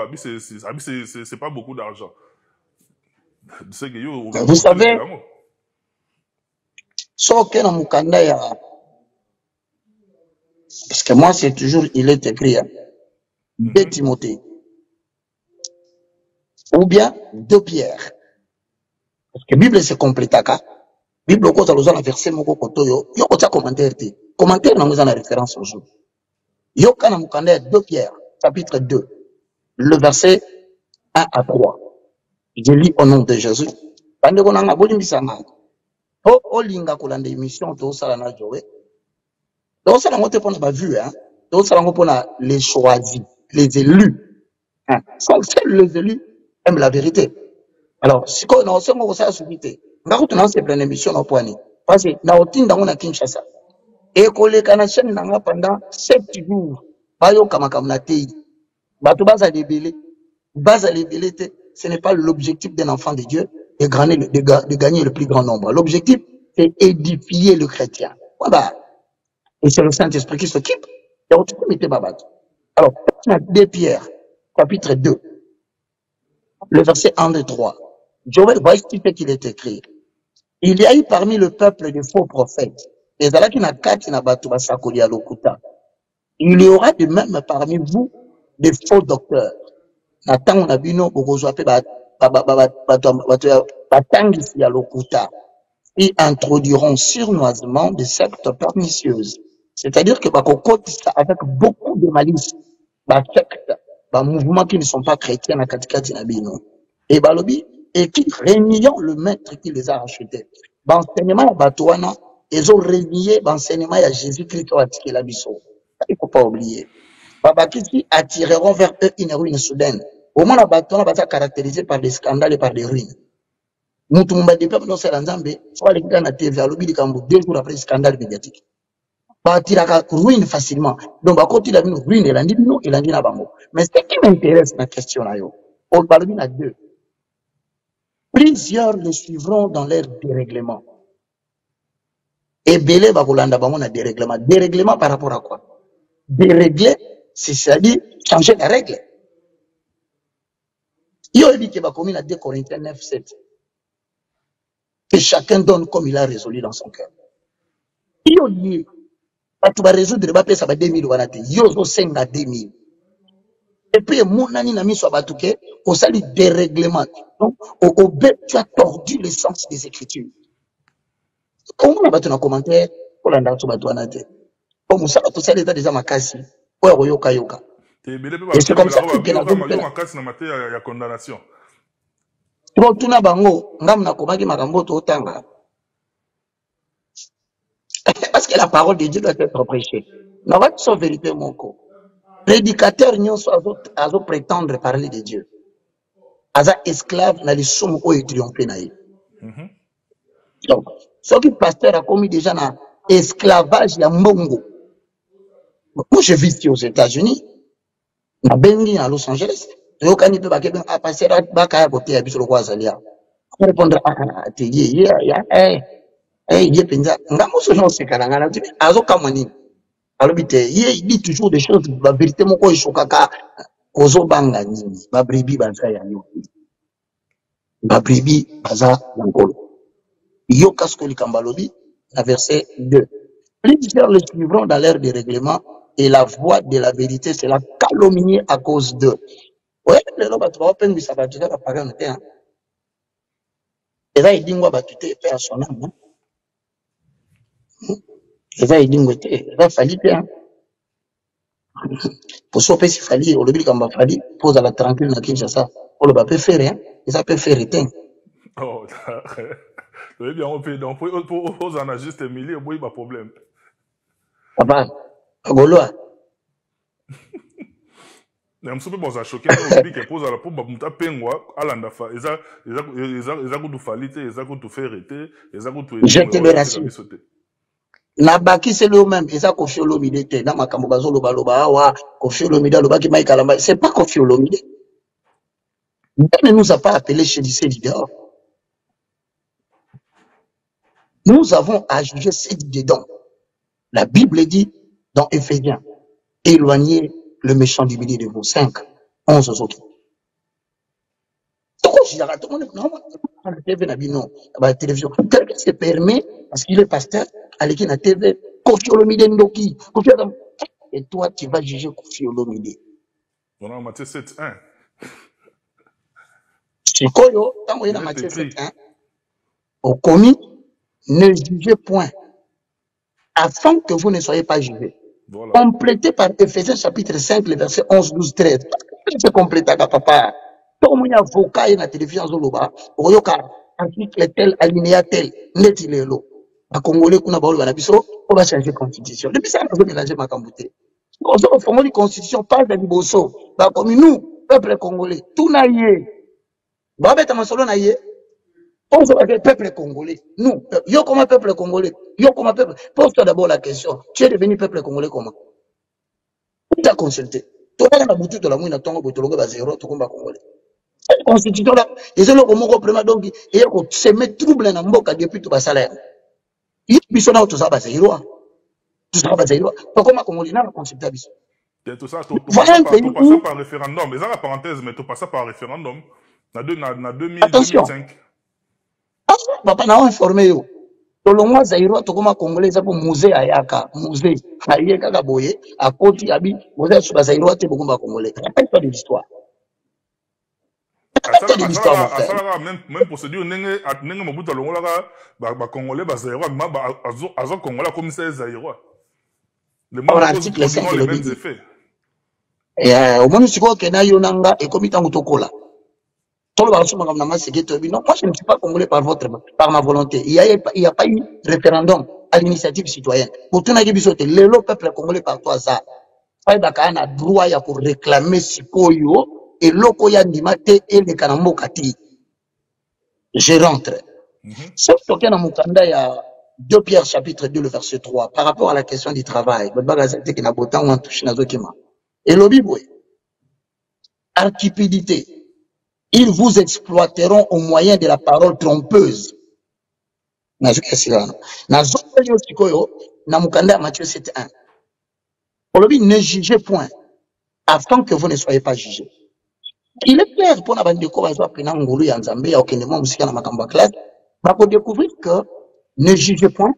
c'est pas beaucoup d'argent. Vous savez soke na mukanda ya parce que moi c'est toujours il est écrit 2 Timothée ou bien 2 Pierre. Parce que la Bible se complète à cas. La Bible, quand on a versé mon côté, il y a un commentaire. Commentaire, nous avons référence au jour. Il y a un 2 Pierre, chapitre 2, le verset 1 à 3. Je lis au nom de Jésus. Pendant qu'on a aboli misanga. Oh, linga kolanda émission, tout ça, la joie. Donc, ça, on a pour la vue, hein. Donc, ça, on a les choisis, les élus. Hein. Seuls les élus aiment la vérité. Alors, si on a aussi un subité, on a une pleine émission au point. Parce que on a Kinshasa. Et qu'on les canadiens pendant 7 jours. Bayo kamakamnatei. Bato basa libellé. Ce n'est pas l'objectif d'un enfant de Dieu de gagner le plus grand nombre. L'objectif, c'est édifier le chrétien. Voilà. Et c'est le Saint-Esprit qui s'occupe. Alors, 2 Pierre, chapitre 2, le verset 1 et 3. Joël, voici ce qu'il est écrit. Il y a eu parmi le peuple des faux prophètes. Il y aura de même parmi vous des faux docteurs. Ils introduiront surnoisement des sectes pernicieuses. C'est-à-dire que avec beaucoup de malice, mouvements qui ne sont pas chrétiens et balobi et qui régnant le maître qui les a rachetés. L'enseignement à Batouana, ils ont régné l'enseignement à Jésus-Christ qui l'a biso. Il ne faut pas oublier. Babakiti attireront vers eux une ruine soudaine. Au moins, la Batouana va être caractérisée par des scandales et par des ruines. Mutu mba de peuple non c'est l'ensemble. Soit les gars na TV à l'obi de Cambo 2 jours après scandale médiatique. Bah tiraka ruine facilement. Donc bah quand il a vu ruine il a dit non il a dit na bango. Mais ce qui m'intéresse ma question là yo. On parle bien à deux. Plusieurs le suivront dans leur dérèglement. Et belé va kolanda bango na dérèglement. Dérèglement par rapport à quoi? Dérégler, c'est-à-dire changer la règle. Yo dit que va commis à 2 Corinthiens 9, 7. Que chacun donne comme il a résolu dans son cœur. Yo dit, tu vas résoudre, ça va 2000 wanate. Yo zo 5 à 2000. Et puis, mon ami n'a mis sur Batouké, au salut dérèglement. Donc, tu as tordu le sens des Écritures. Comment on a battu dans commentaire pour l'andar sur Batouanate? Comme ça, tout ça, l'état déjà makasi. Ouais, yoka yoka. Et c'est comme ça que la condamnation. Donc, tout n'a bango, ngam na komaki makambo to tanga. Parce que la parole de Dieu doit être prêchée. N'a pas de vérité, mon co. Prédicateur, n'y a pas prétendre parler de Dieu. Aza esclave, n'a les sommes où il triomphe naïe. Donc, ce qui pasteur a commis déjà dans esclavage, il y a mbongo. Moi, je vis ici aux États-Unis, na Bengi, à Los Angeles. Yo kani pe bakebe a passer à baka côté à bisolo kwa zalia. On répondra à te ye penza ngamo so non se kala ngala tu azo kamani. Alors bite il dit toujours des choses la vérité moko ishokaka kozo banga nini ba bribi banza ya yo. Ba bribi baza ngolo. Yo kasko likambalobi à verset 2. Plusieurs le suivront dans l'ère des règlements et la voix de la vérité sera calomniée à cause d'eux. Ouais, le loba tu vas peine ça va dire la parole hein. Et là il dit moi ba tu te faire son âme. Et là il dit moi te va fali bien. Pour sauver si fali au début quand va fali pose à la tranquille na Kinshasa. On le va pas faire hein. Et ça peut faire éteindre. Oh, oui bien on peut donc pour en a juste Émilie boy pas problème. Papa, Goloa. Na msupe boza choqué au début que pose à la pour bamuta pengwa alanda fa eza ko tu falite eza ko tu faire été eza ko tu Je te le rassure. Na baki c'est le même eza ko fiolo midete na makambo bazolo baloba awa ko fiolo mida loba ki mai kalamba c'est pas ko fiolo midete. Dieu ne nous a pas appelés chez lycée leader. Nous avons à juger ces dedans. La Bible dit dans Éphésiens, éloignez le méchant du milieu de vous. 5, 11 autres. La télévision. Quelqu'un se permet, parce qu'il est pasteur, à l'équipe de la TV, et toi, tu vas juger Kofi Olomide. On a Matthieu 7, 1. C'est quoi, quand on est dans Matthieu 7, 1, au commis, ne jugez point, afin que vous ne soyez pas jugés. Voilà. Complété par Éphésiens chapitre 5, le verset 11, 12, 13. C'est complété, papa. Tout le monde avocat et la télévision Zoloba, Oyoka, article tel, alinéa tel, net il est l'eau. À Congolais, qu'on a parlé de la biso, on va changer la constitution. Depuis ça, on va mélanger ma cambouté. On va faire une constitution, pas de Liboso. Comme nous, peuple congolais, tout naïe. Babette Masolo naïe. On se le peuple congolais. Nous, yo comme peuple congolais, yo comme peuple. Pose-toi d'abord la question. Tu es devenu peuple congolais comment? Tu as consulté. Tu as la boutique de la mouine à ton boutologue à zéro, tu combat congolais. Cette constitution là, ils ont le mot premier donc, et se met trouble dans mboka depuis tout bas salaire. Il y a tout ça bas zéro. Tout ça bas zéro. Donc comment congolais n'a pas consulté à biso? Tout ça, tu passes par référendum. Mais ça la parenthèse, mais tu passes par référendum. Na 2005. Papa n'a informé yo. Tolongwa Zaïro to koma congolais za po musée ayaka, musée. Ayeka ka boye, a koti abi, musée sur Zaïro te bokumba congolais. Rappelle pas de l'histoire. Même procédure nenge mobuta longola ba congolais ba Zaïro ma ba azo congolais comme ça Zaïro. Le monde article 5 les mêmes effets. Et au moins tu vois que na yo nanga e komi tango tokola. Non, moi je ne suis pas congolais par ma volonté. Il n'y a pas eu référendum à l'initiative citoyenne. Pour tout le peuple congolais par toi, ça. Il y a droit pour réclamer Sikoyo et Lokoya Ndimate et les Kanambo Kati. je rentre. Sauf que dans mon candidat, il y a 2 Pierre chapitre 2, le verset 3, par rapport à la question du travail. Et le Bible, archipidité. Ils vous exploiteront au moyen de la parole trompeuse. Na Matthieu 7:1. Ne jugez point, afin que vous ne soyez pas jugés. Il est clair pour la bande de découvrir que ne jugez point,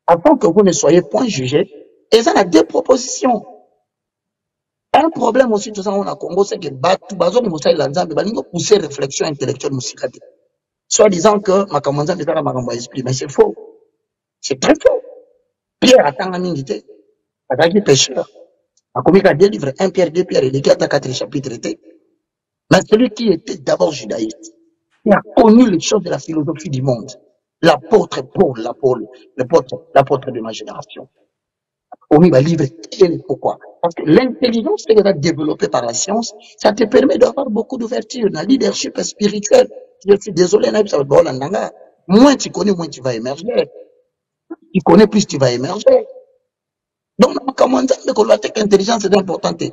afin que vous ne soyez point jugés. Et ça a 2 propositions. Un problème aussi, tout ça, on a Congo, c'est que pousser réflexion intellectuelle musicale. Soit disant que ma commandant n'est pas ma esprit, mais c'est faux. C'est très faux. Pierre attend la minute, a dit pécheur. A commis qu'à délivrer 1 Pierre, 2 Pierre, et les 4 chapitres étaient. Mais celui qui était d'abord judaïste, qui a connu les choses de la philosophie du monde, l'apôtre Paul, l'apôtre de ma génération. On va livre pourquoi? Parce que l'intelligence que tu as développée par la science, ça te permet d'avoir beaucoup d'ouverture dans le leadership spirituel. Je suis désolé, moins tu connais, moins tu vas émerger. Tu connais plus, tu vas émerger. Donc, comment dire que l'intelligence est importante?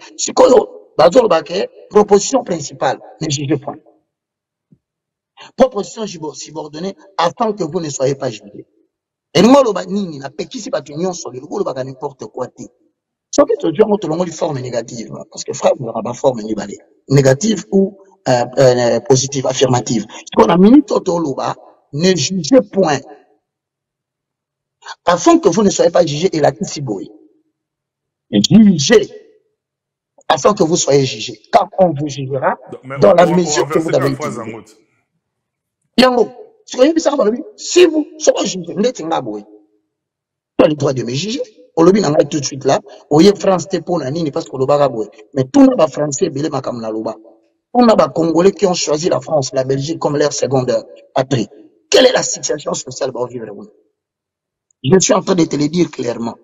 Proposition principale, ne jugez point. Proposition subordonnée, afin que vous ne soyez pas jugés. Et nous, on a péqué si batunion sur le goût, n'importe quoi. Sauf que tu as une forme négative, parce que frère, vous n'avez pas forme négative ou positive, affirmative. On a minute autoloba, ne jugez point. Afin que vous ne soyez pas jugés, et la tissiboui. Jugez. Afin que vous soyez jugés. Car on vous jugera dans la mesure que vous avez été. Yango. Si vous soyez jugé, vous êtes le droit de me juger. On le dit tout de suite là. Oye France te pour nani parce que le bagaboué. Mais tout le français belé makam na loba. On a des Congolais qui ont choisi la France, la Belgique comme leur seconde patrie. Quelle est la situation sociale pour vivre? Je suis en train de te le dire clairement,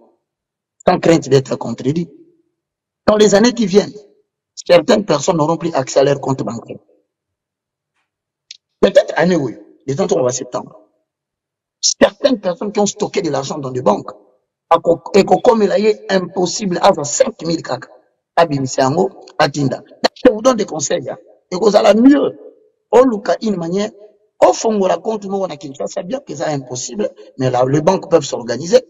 sans crainte d'être contredit. Dans les années qui viennent, certaines personnes n'auront plus accès à leur compte bancaire. Peut-être année oui, les gens on va septembre. Certaines personnes qui ont stocké de l'argent dans des banques, et comme il est impossible à 5 000 kaka, à Bimisango, à Tinda. Je vous donne des conseils, et vous allez mieux, au Luka, une manière, au fond, on raconte, on a Kinshasa, c'est bien que c'est impossible, mais là, les banques peuvent s'organiser.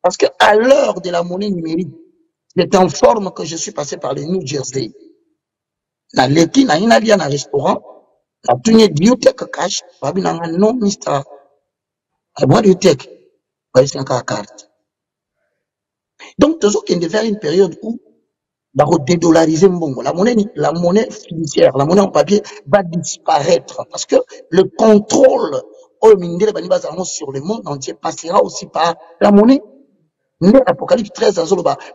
Parce que à l'heure de la monnaie numérique, je t'informe que je suis passé par le New Jersey. La leki, na ina liya na restaurant, la tunye biotech cash, babi na non, Mr. À boire du tech, c'est encore carte. Donc, toujours qu'il y a une période où, dédollariser mbongo, la monnaie financière, la monnaie en papier va disparaître parce que le contrôle sur le monde entier passera aussi par la monnaie. L'Apocalypse 13,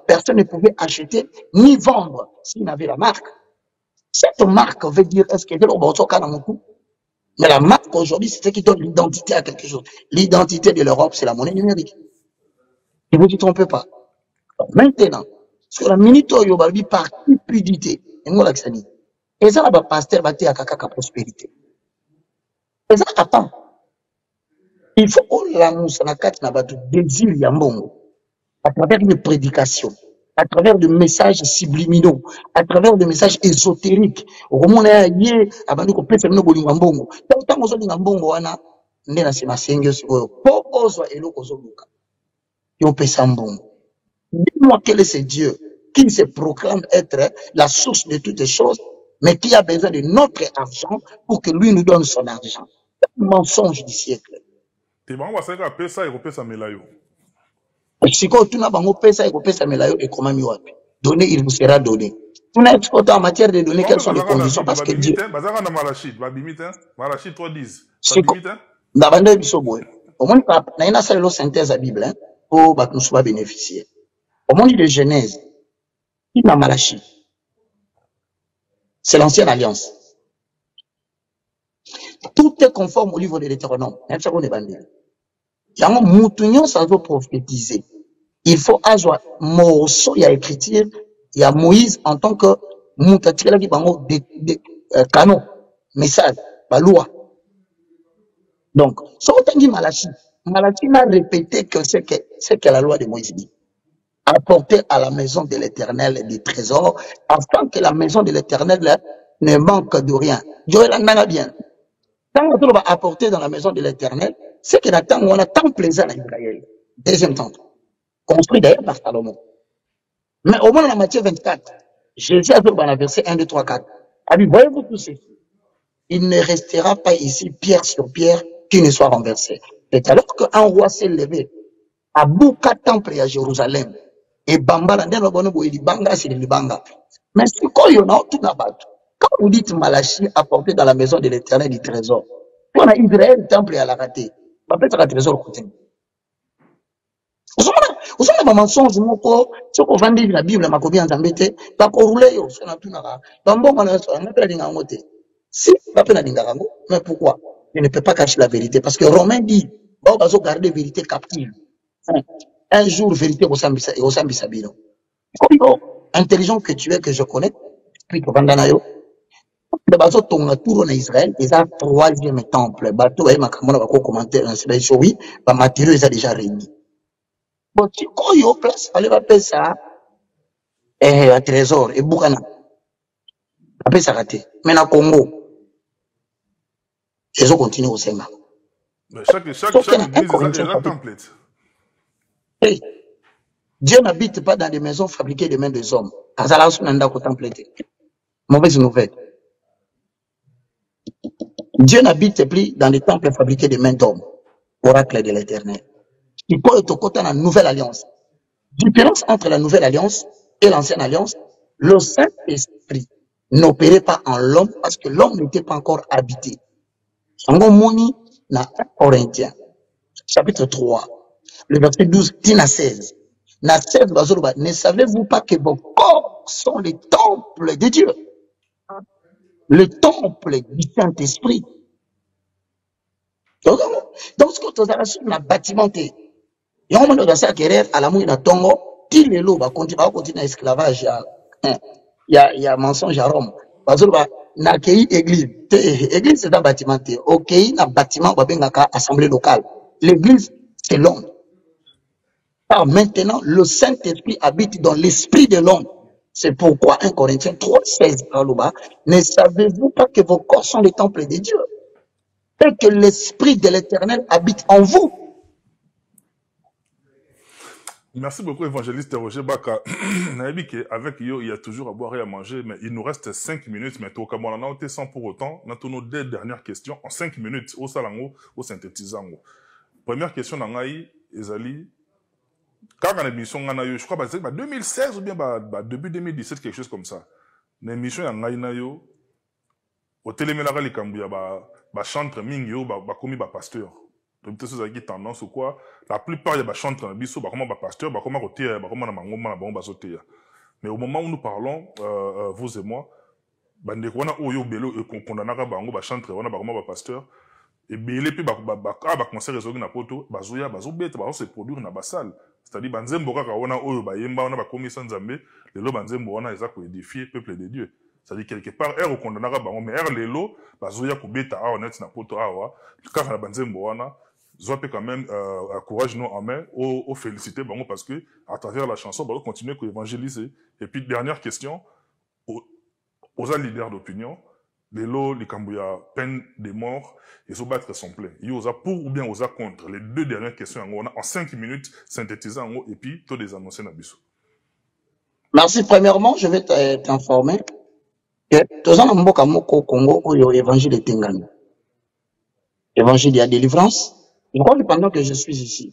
personne ne pouvait acheter ni vendre s'il n'avait la marque. Cette marque veut dire, est-ce que mais la marque aujourd'hui, c'est ce qui donne l'identité à quelque chose. L'identité de l'Europe, c'est la monnaie numérique. Ne vous y trompez pas. Donc, maintenant, sur la minute où il y a par cupidité, et ça, le pasteur va dire à prospérité. Et ça, attends. Il faut qu'on l'annonce la carte n'a pas de désir yambongo. À travers une prédication, à travers des messages subliminaux, à travers des messages ésotériques. Au moment où il y a abandonné qu'on peut faire nos bolingambongo. Tant qu'on a ngambongo wana, nena se masengo sur po ozo elo kozoluka. Yo pesambongo. Dis-moi quel est ce Dieu qui se proclame être la source de toutes les choses, mais qui a besoin de notre argent pour que lui nous donne son argent. C'est un mensonge du siècle. Si tu n'as pas donné, il vous sera donné. Tu n'as exporté en matière de données, quelles sont les conditions parce que Dieu. Au moins, il y a une synthèse de la Bible pour que nous soyons bénéficiés. Au monde de Genèse, il y a Malachie. C'est l'ancienne alliance. Tout est conforme au livre de l'Hétéronome. Il y a un moutonnion sans prophétiser. Il faut avoir Mosso, il y a écriture, il y a Moïse en tant que moutatira qui va canon, message, loi. Donc, ce qu'on dit Malachi m'a répété que c'est que la loi de Moïse dit. Apporter à la maison de l'Éternel des trésors, afin que la maison de l'Éternel ne manque de rien. Joël en a bien. Quand on va apporter dans la maison de l'Éternel, c'est que on a tant plaisir à Israël. Deuxième temple, construit d'ailleurs par Salomon. Mais au moins dans Matthieu 24, Jésus a dit dans la verset 1, 2, 3, 4, a dit, voyez-vous tout ceci, il ne restera pas ici pierre sur pierre qui ne soit renversé. Et alors qu'un roi s'est levé à Bouka temple et à Jérusalem, et Bambala, c'est le Libanga. Mais c'est quoi, il y en a tout là-bas. Quand vous dites Malachi apporté dans la maison de l'Éternel du trésor, on a Israël, temple et à la raté. Peut-être la trésor côté. Vous savez, ma mensonge, mon corps, ce qu'on vend la Bible, ma copie en zambete, pas pour rouler, on a tout là-bas. Bambon, on a pas d'ingamote. Si, pas peine d'ingarango, mais pourquoi? Je ne peux pas cacher la vérité. Parce que Romain dit, bon, on va garder vérité captive. Un jour, vérité au Sambisabino. Intelligent que tu es, que je connais, puis que Vandanayo, le bateau tourne tour en Israël, ils ont troisième temple. Le bateau, et ma caméra va commenter, oui, ma matériau, ils ont déjà réuni. Bon, tu connais au place, allez, va payer ça, et un trésor, et Boukana. Va payer ça raté. Maintenant, Congo, ils ont continué au Sénat. Chaque église, ils ont un template. Hey. Dieu n'habite pas dans des maisons fabriquées de mains des hommes. Mauvaise nouvelle. Dieu n'habite plus dans des temples fabriqués de mains d'hommes. Oracle de l'Éternel. Il peut être au côté de la nouvelle alliance. Différence entre la nouvelle alliance et l'ancienne alliance, le Saint-Esprit n'opérait pas en l'homme parce que l'homme n'était pas encore habité. Sango Moni na 1 Corinthiens, chapitre 3, le verset 12, Tina 16. Ne savez-vous pas que vos corps sont les temples de Dieu? Le temple du Saint-Esprit. Donc, ce que tu as reçu, on a bâtimenté. Et on a ça guerre à la mouille de Tongo, qui les lots va continuer à esclavage. Il y a mensonge à Rome. Parce que na kei église. Église, c'est un bâtiment. Ok, na bâtiment, on va assemblée locale. L'église, c'est l'homme. Car maintenant, le Saint-Esprit habite dans l'esprit de l'homme. C'est pourquoi 1 Corinthiens 3, 16, ne savez-vous pas que vos corps sont les temples de Dieu et que l'esprit de l'Éternel habite en vous? Merci beaucoup, évangéliste Roger Baka. Avec Yo, il y a toujours à boire et à manger, mais il nous reste 5 minutes. Mais au Cameroun, on a sans pour autant, on a nos 2 dernières questions en 5 minutes, au salango, au synthétisant. Première question, Nangaï, Ezali. Quand on a émission, je crois que c'est 2016 ou bien début 2017, quelque chose comme ça. L'émission, il y a au téléménara, les Cambouya, chantre mingyo, commis pasteur. Donc, c'est une tendance ou quoi. La plupart, il y a chantre biso, comment pasteur, comment rotier, comment na mangoma, mais au moment où nous parlons, vous et moi, on a oyo belo et qu'on a bango, chantre, on a comment pasteur. Et bien, les puis, commencer à résoudre na poto, bazoya, bazobet, se produire na basal. C'est-à-dire, banzembo kaka wana oyo bayemba wana bakomi sans Nzambe, lelo banzembo wana eza ko édifier peuple de Dieu. C'est-à-dire quelque part ero kondana bango mais lelo bazoya kubeta awa net na poto awa, kaka na banzembo wana zope quand même courage nous en main au féliciter bango parce que à travers la chanson ba continuer à évangéliser. Et puis dernière question aux leaders d'opinion, lelo likambouya peine de mort et se battre son plein. Il osa pour ou bien osa contre. Les 2 dernières questions en 5 minutes synthétisant et puis tout des annoncer na biso. Merci. Premièrement, je vais t'informer que tous en mboka moko Congo où évangile est Tengani. Évangile de délivrance. Je crois que pendant que je suis ici,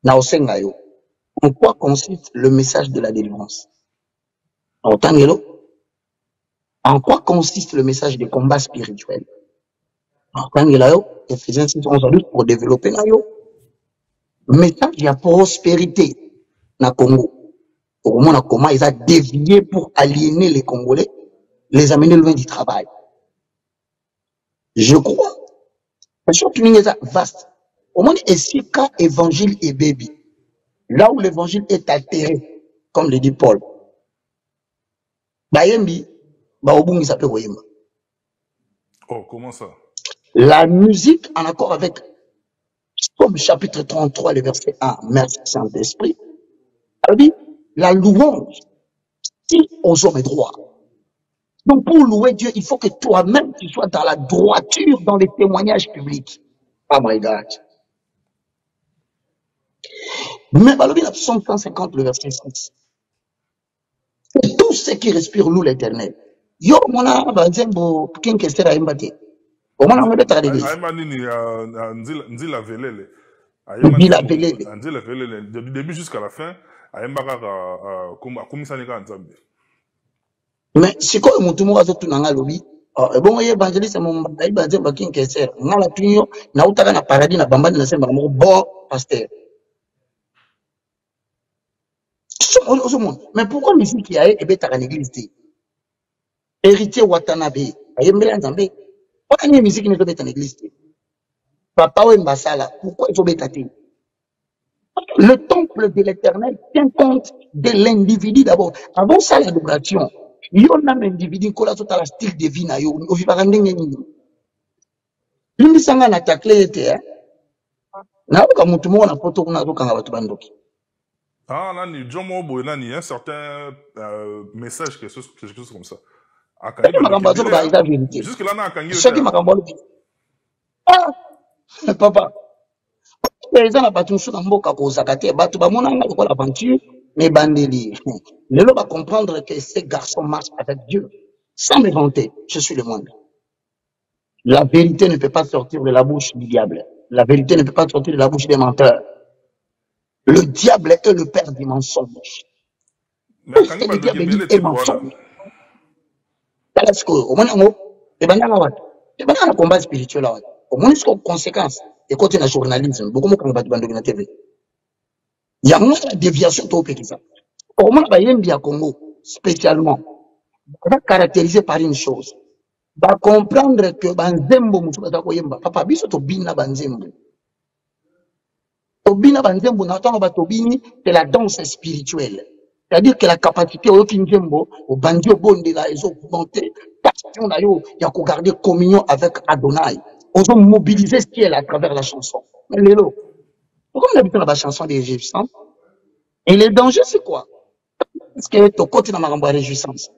na osengayo, en quoi consiste le message de la délivrance? En quoi consiste le message des combats spirituels? Ephésiens 6, 11 à 12 pour développer le message de la prospérité na Congo. Au moment comment ils ont dévié pour aliéner les Congolais, les amener loin du travail. Je crois. Parce que c'est vaste. Au moins, ici, quand évangile est baby, là où l'évangile est altéré, comme le dit Paul, Bayembi, Baobungi s'appelle Oyemba. Oh, comment ça? La musique, en accord avec Psaume chapitre 33, le verset 1, merci Saint-Esprit, elle dit, la louange, si aux hommes est droit. Donc, pour louer Dieu, il faut que toi-même, tu sois dans la droiture dans les témoignages publics. Oh my God. Mais, balobi, la Psaume 150, le verset 6. C'est tous ceux qui respirent louent l'éternel. Yo, mona, banzembo, kinkester a imbate. Au moins, on est à l'église. Ayema nini nzila velele. Bila belele. Nzila velele. Du début jusqu'à la fin, ayema kaka komisani ka nzambe. Mais si quoi mutu mo azo tunanga lobi, bon évangéliste mon bayi banzembo kinkester. Ngala tunyo na utaka na paradis na bambani na semba mo bon pasteur. Mais pourquoi musique qui a été à l'église? Héritier Watanabe, ayembele nzambe. Pourquoi la musique n'est pas à l'église? Papa Wembasala, pourquoi il faut bêter? Le temple de l'éternel tient compte de l'individu d'abord. Avant ça, l'adoration, il y a un individu qui a un style de vie. Il y a un individu qui a un attaqué. Ah, là, il y a un certain message, quelque chose comme ça. Jusque là, papa. Les gens n'ont sont dans mboka kozaka te batu ba monanga ko l'aventure mais bandeli. Les gens va comprendre que ces garçons marchent avec Dieu sans me vanter. Je suis le monde. La vérité ne peut pas sortir de la bouche du diable. La vérité ne peut pas sortir de la bouche des menteurs. Le diable est le père du mensonge. Le diable est mensonge. Parce que au moins et ben un combat spirituel là. Au moins c'est conséquence. Et quand on a journalisme, beaucoup de gens qui ont TV. Il y a moins de déviation au pays. Au moins, il y a un Congo, spécialement, va caractérisé par une chose. Va comprendre que Banzembo, papa, biso to bina Banzembo. To bina Banzembo, c'est la danse spirituelle. C'est-à-dire que la capacité au Kinzembo, au Bandio Bondela, ils ont augmenté. Passion d'ailleurs, il y a qu'à garder communion avec Adonai. On a mobilisé ce qui est à travers la chanson. Mais Lélo, pourquoi on habite dans la chanson des Égyptiens? Et le danger, c'est quoi? Parce que tu côté dans ma réjouissance.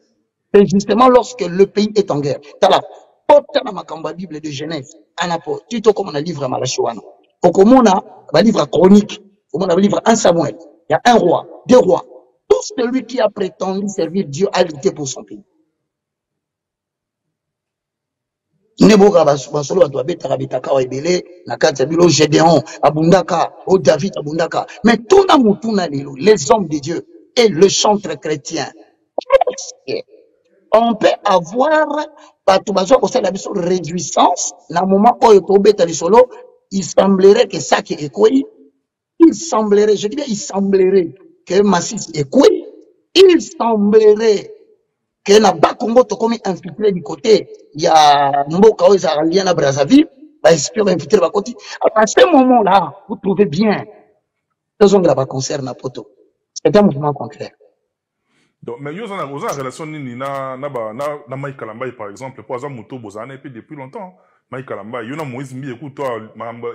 C'est justement lorsque le pays est en guerre. Tu as la porte dans ma Bible de Genèse. Anapo, tu te comme on a livre à Malachuana. Au Komona, on a livre chronique. Au Komona, on a livre 1 Samuel. Il y a un roi, 2 rois. Tout celui qui a prétendu servir Dieu a lutté pour son pays. Neboga basolo doit betaka betaka wa ebele na kati bilo Gédéon abundaka o David abundaka mais tout na mutuna lelo les hommes de Dieu et le chantre chrétien on peut avoir batu bazo ko sala biso réjouissance na moment oyo to beta lisolo il semblerait que ça qui est quoi il semblerait je dis bien il semblerait que Massis est quoi il semblerait que na Bakongo to komi infiltré du côté il y a Mboka Oza lien à Brazzaville va espérer infiltrer ba côté à ce moment là vous trouvez bien les hommes là concerne à poto c'est un mouvement contraire. Donc mais vous avez une relation ni na Mike Kalamba par exemple pour exemple moto bozana et puis depuis longtemps Mike Kalamba il y a Moïse Mbi écoute toi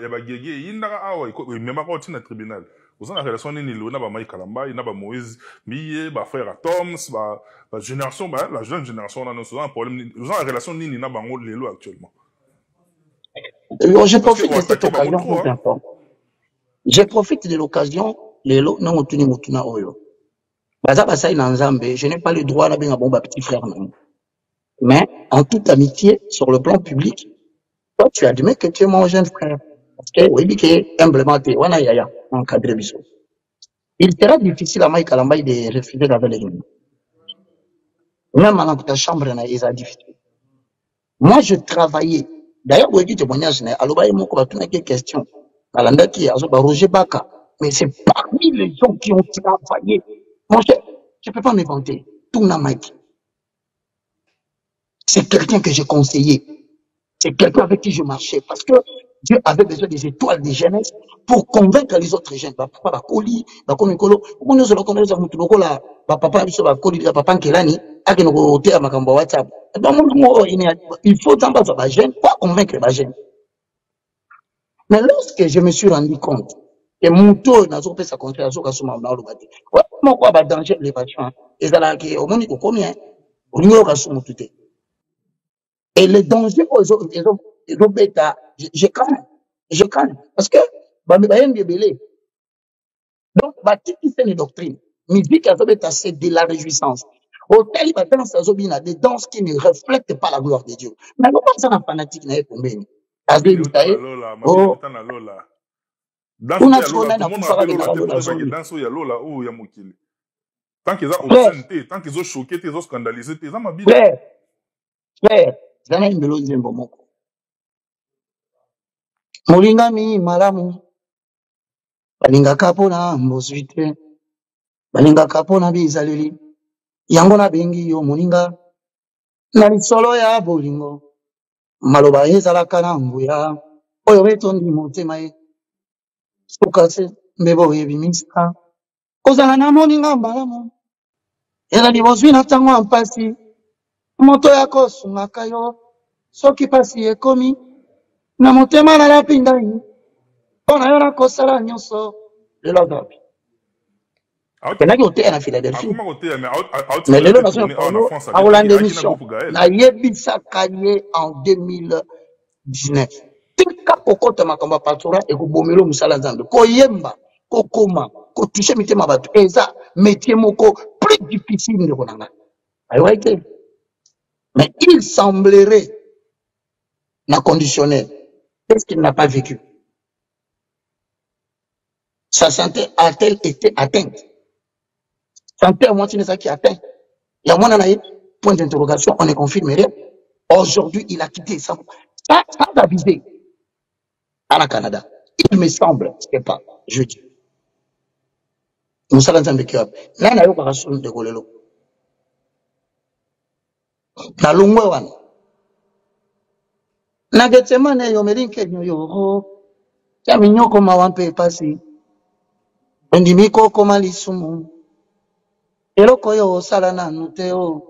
ya ba gege il ndaka awa même pas au tribunal. Vous avez une relation ni na ba Mike Kalamba il na ba Moïse Mbi ba frère Toms la génération la jeune génération on a un problème vous avez une relation ni na bango lelo actuellement. Je profite de cette occasion je profite de l'occasion lelo na mutuni mutuna oyo baza basai na nzambe je n'ai pas le droit na benga bon ba petit frère non mais en toute amitié sur le plan public toi tu admets que tu es mon jeune frère parce que oui que humblement wana yaya encadré biso il sera difficile à Mike Kalamba de refuser avec les gens même dans ta chambre na est difficile moi je travaillais d'ailleurs vous dites témoignage na aloba moko batuna quelques questions alanda qui azoba Roger Baka mais c'est parmi les gens qui ont travaillé. Mon cher, je ne peux pas m'inventer. Tout n'a Mike. C'est quelqu'un que j'ai conseillé. C'est quelqu'un avec qui je marchais. Parce que Dieu avait besoin des étoiles de jeunesse pour convaincre les autres jeunes. Papa bakoli, bakomikolo, on nous reconnaît ça mutuko la papa biso bakoli la papa nkelani akeno ko te makambo WhatsApp. Il faut tamba ça ba jeune pour convaincre ba jeune. Mais lorsque je me suis rendu compte que mon taux nazo pesa contraire ka suma na lobati. Ouais, mon quoi ba danger les patients ezala ke au moni ko combien? Olingo ka sumu tuté. Et les dangers aux bêta, je crains. Je crains. Parce que, bah, donc, bah, c'est une doctrine. Musique, c'est de la réjouissance. Au tel, bah, des danses qui ne reflètent pas la gloire de Dieu. Mais comment ça, un fanatique, n'a pas combien? Parce que, oh, on a trop n'a pas fait la danse ya lola ou ya mokili. Tant qu'ils ont obscénité, tant qu'ils ont choqué, ils ont scandalisé, ils ont mabile. Frère, zana imbelo nzembo moko. Molinga mi malamu. Balinga kapona mboswite. Balinga kapona bizaleli. Yango na bengi yo moninga. Na lisolo ya bolingo. Maloba ezalaka na mbuya. Oyo betondi motema ye. Sukase mbebo ebimisa. Kozala na moninga malamu. Ezali bozwi na ntango ya mpasi. Moto ya kosungaka yo. Soki pasi ekomi. Na motema na lapinda yi. Pona yo na kosala nyonso. Lelo dabi. Penaki oteya na Philadelphie. Mais lelo na son polo, a Hollande émission. Na yebisaka ye en 2019. Tika kokota makamba patora e kubomelo musala nzambe. Ko yemba, ko koma, ko toucher mitema batu. Eza métier moko plus difficile de konanga. Ayo été. Mais il semblerait na conditionnel. Qu'est-ce qu'il n'a pas vécu? Sa santé a-t-elle été atteinte? Santé à moitié de qui atteint. Il y a moins point d'interrogation, on est confirmé. Aujourd'hui, il a quitté sans aviser à la Canada. Il me semble, c'est pas jeudi. Nous sommes dans le cœur. Là, on a eu par exemple de Golelo. Na lungwe na getsemane yo melinke yo ya minyoko mawampe pasi ndimiko koma lisumu eloko yo osala nanu te o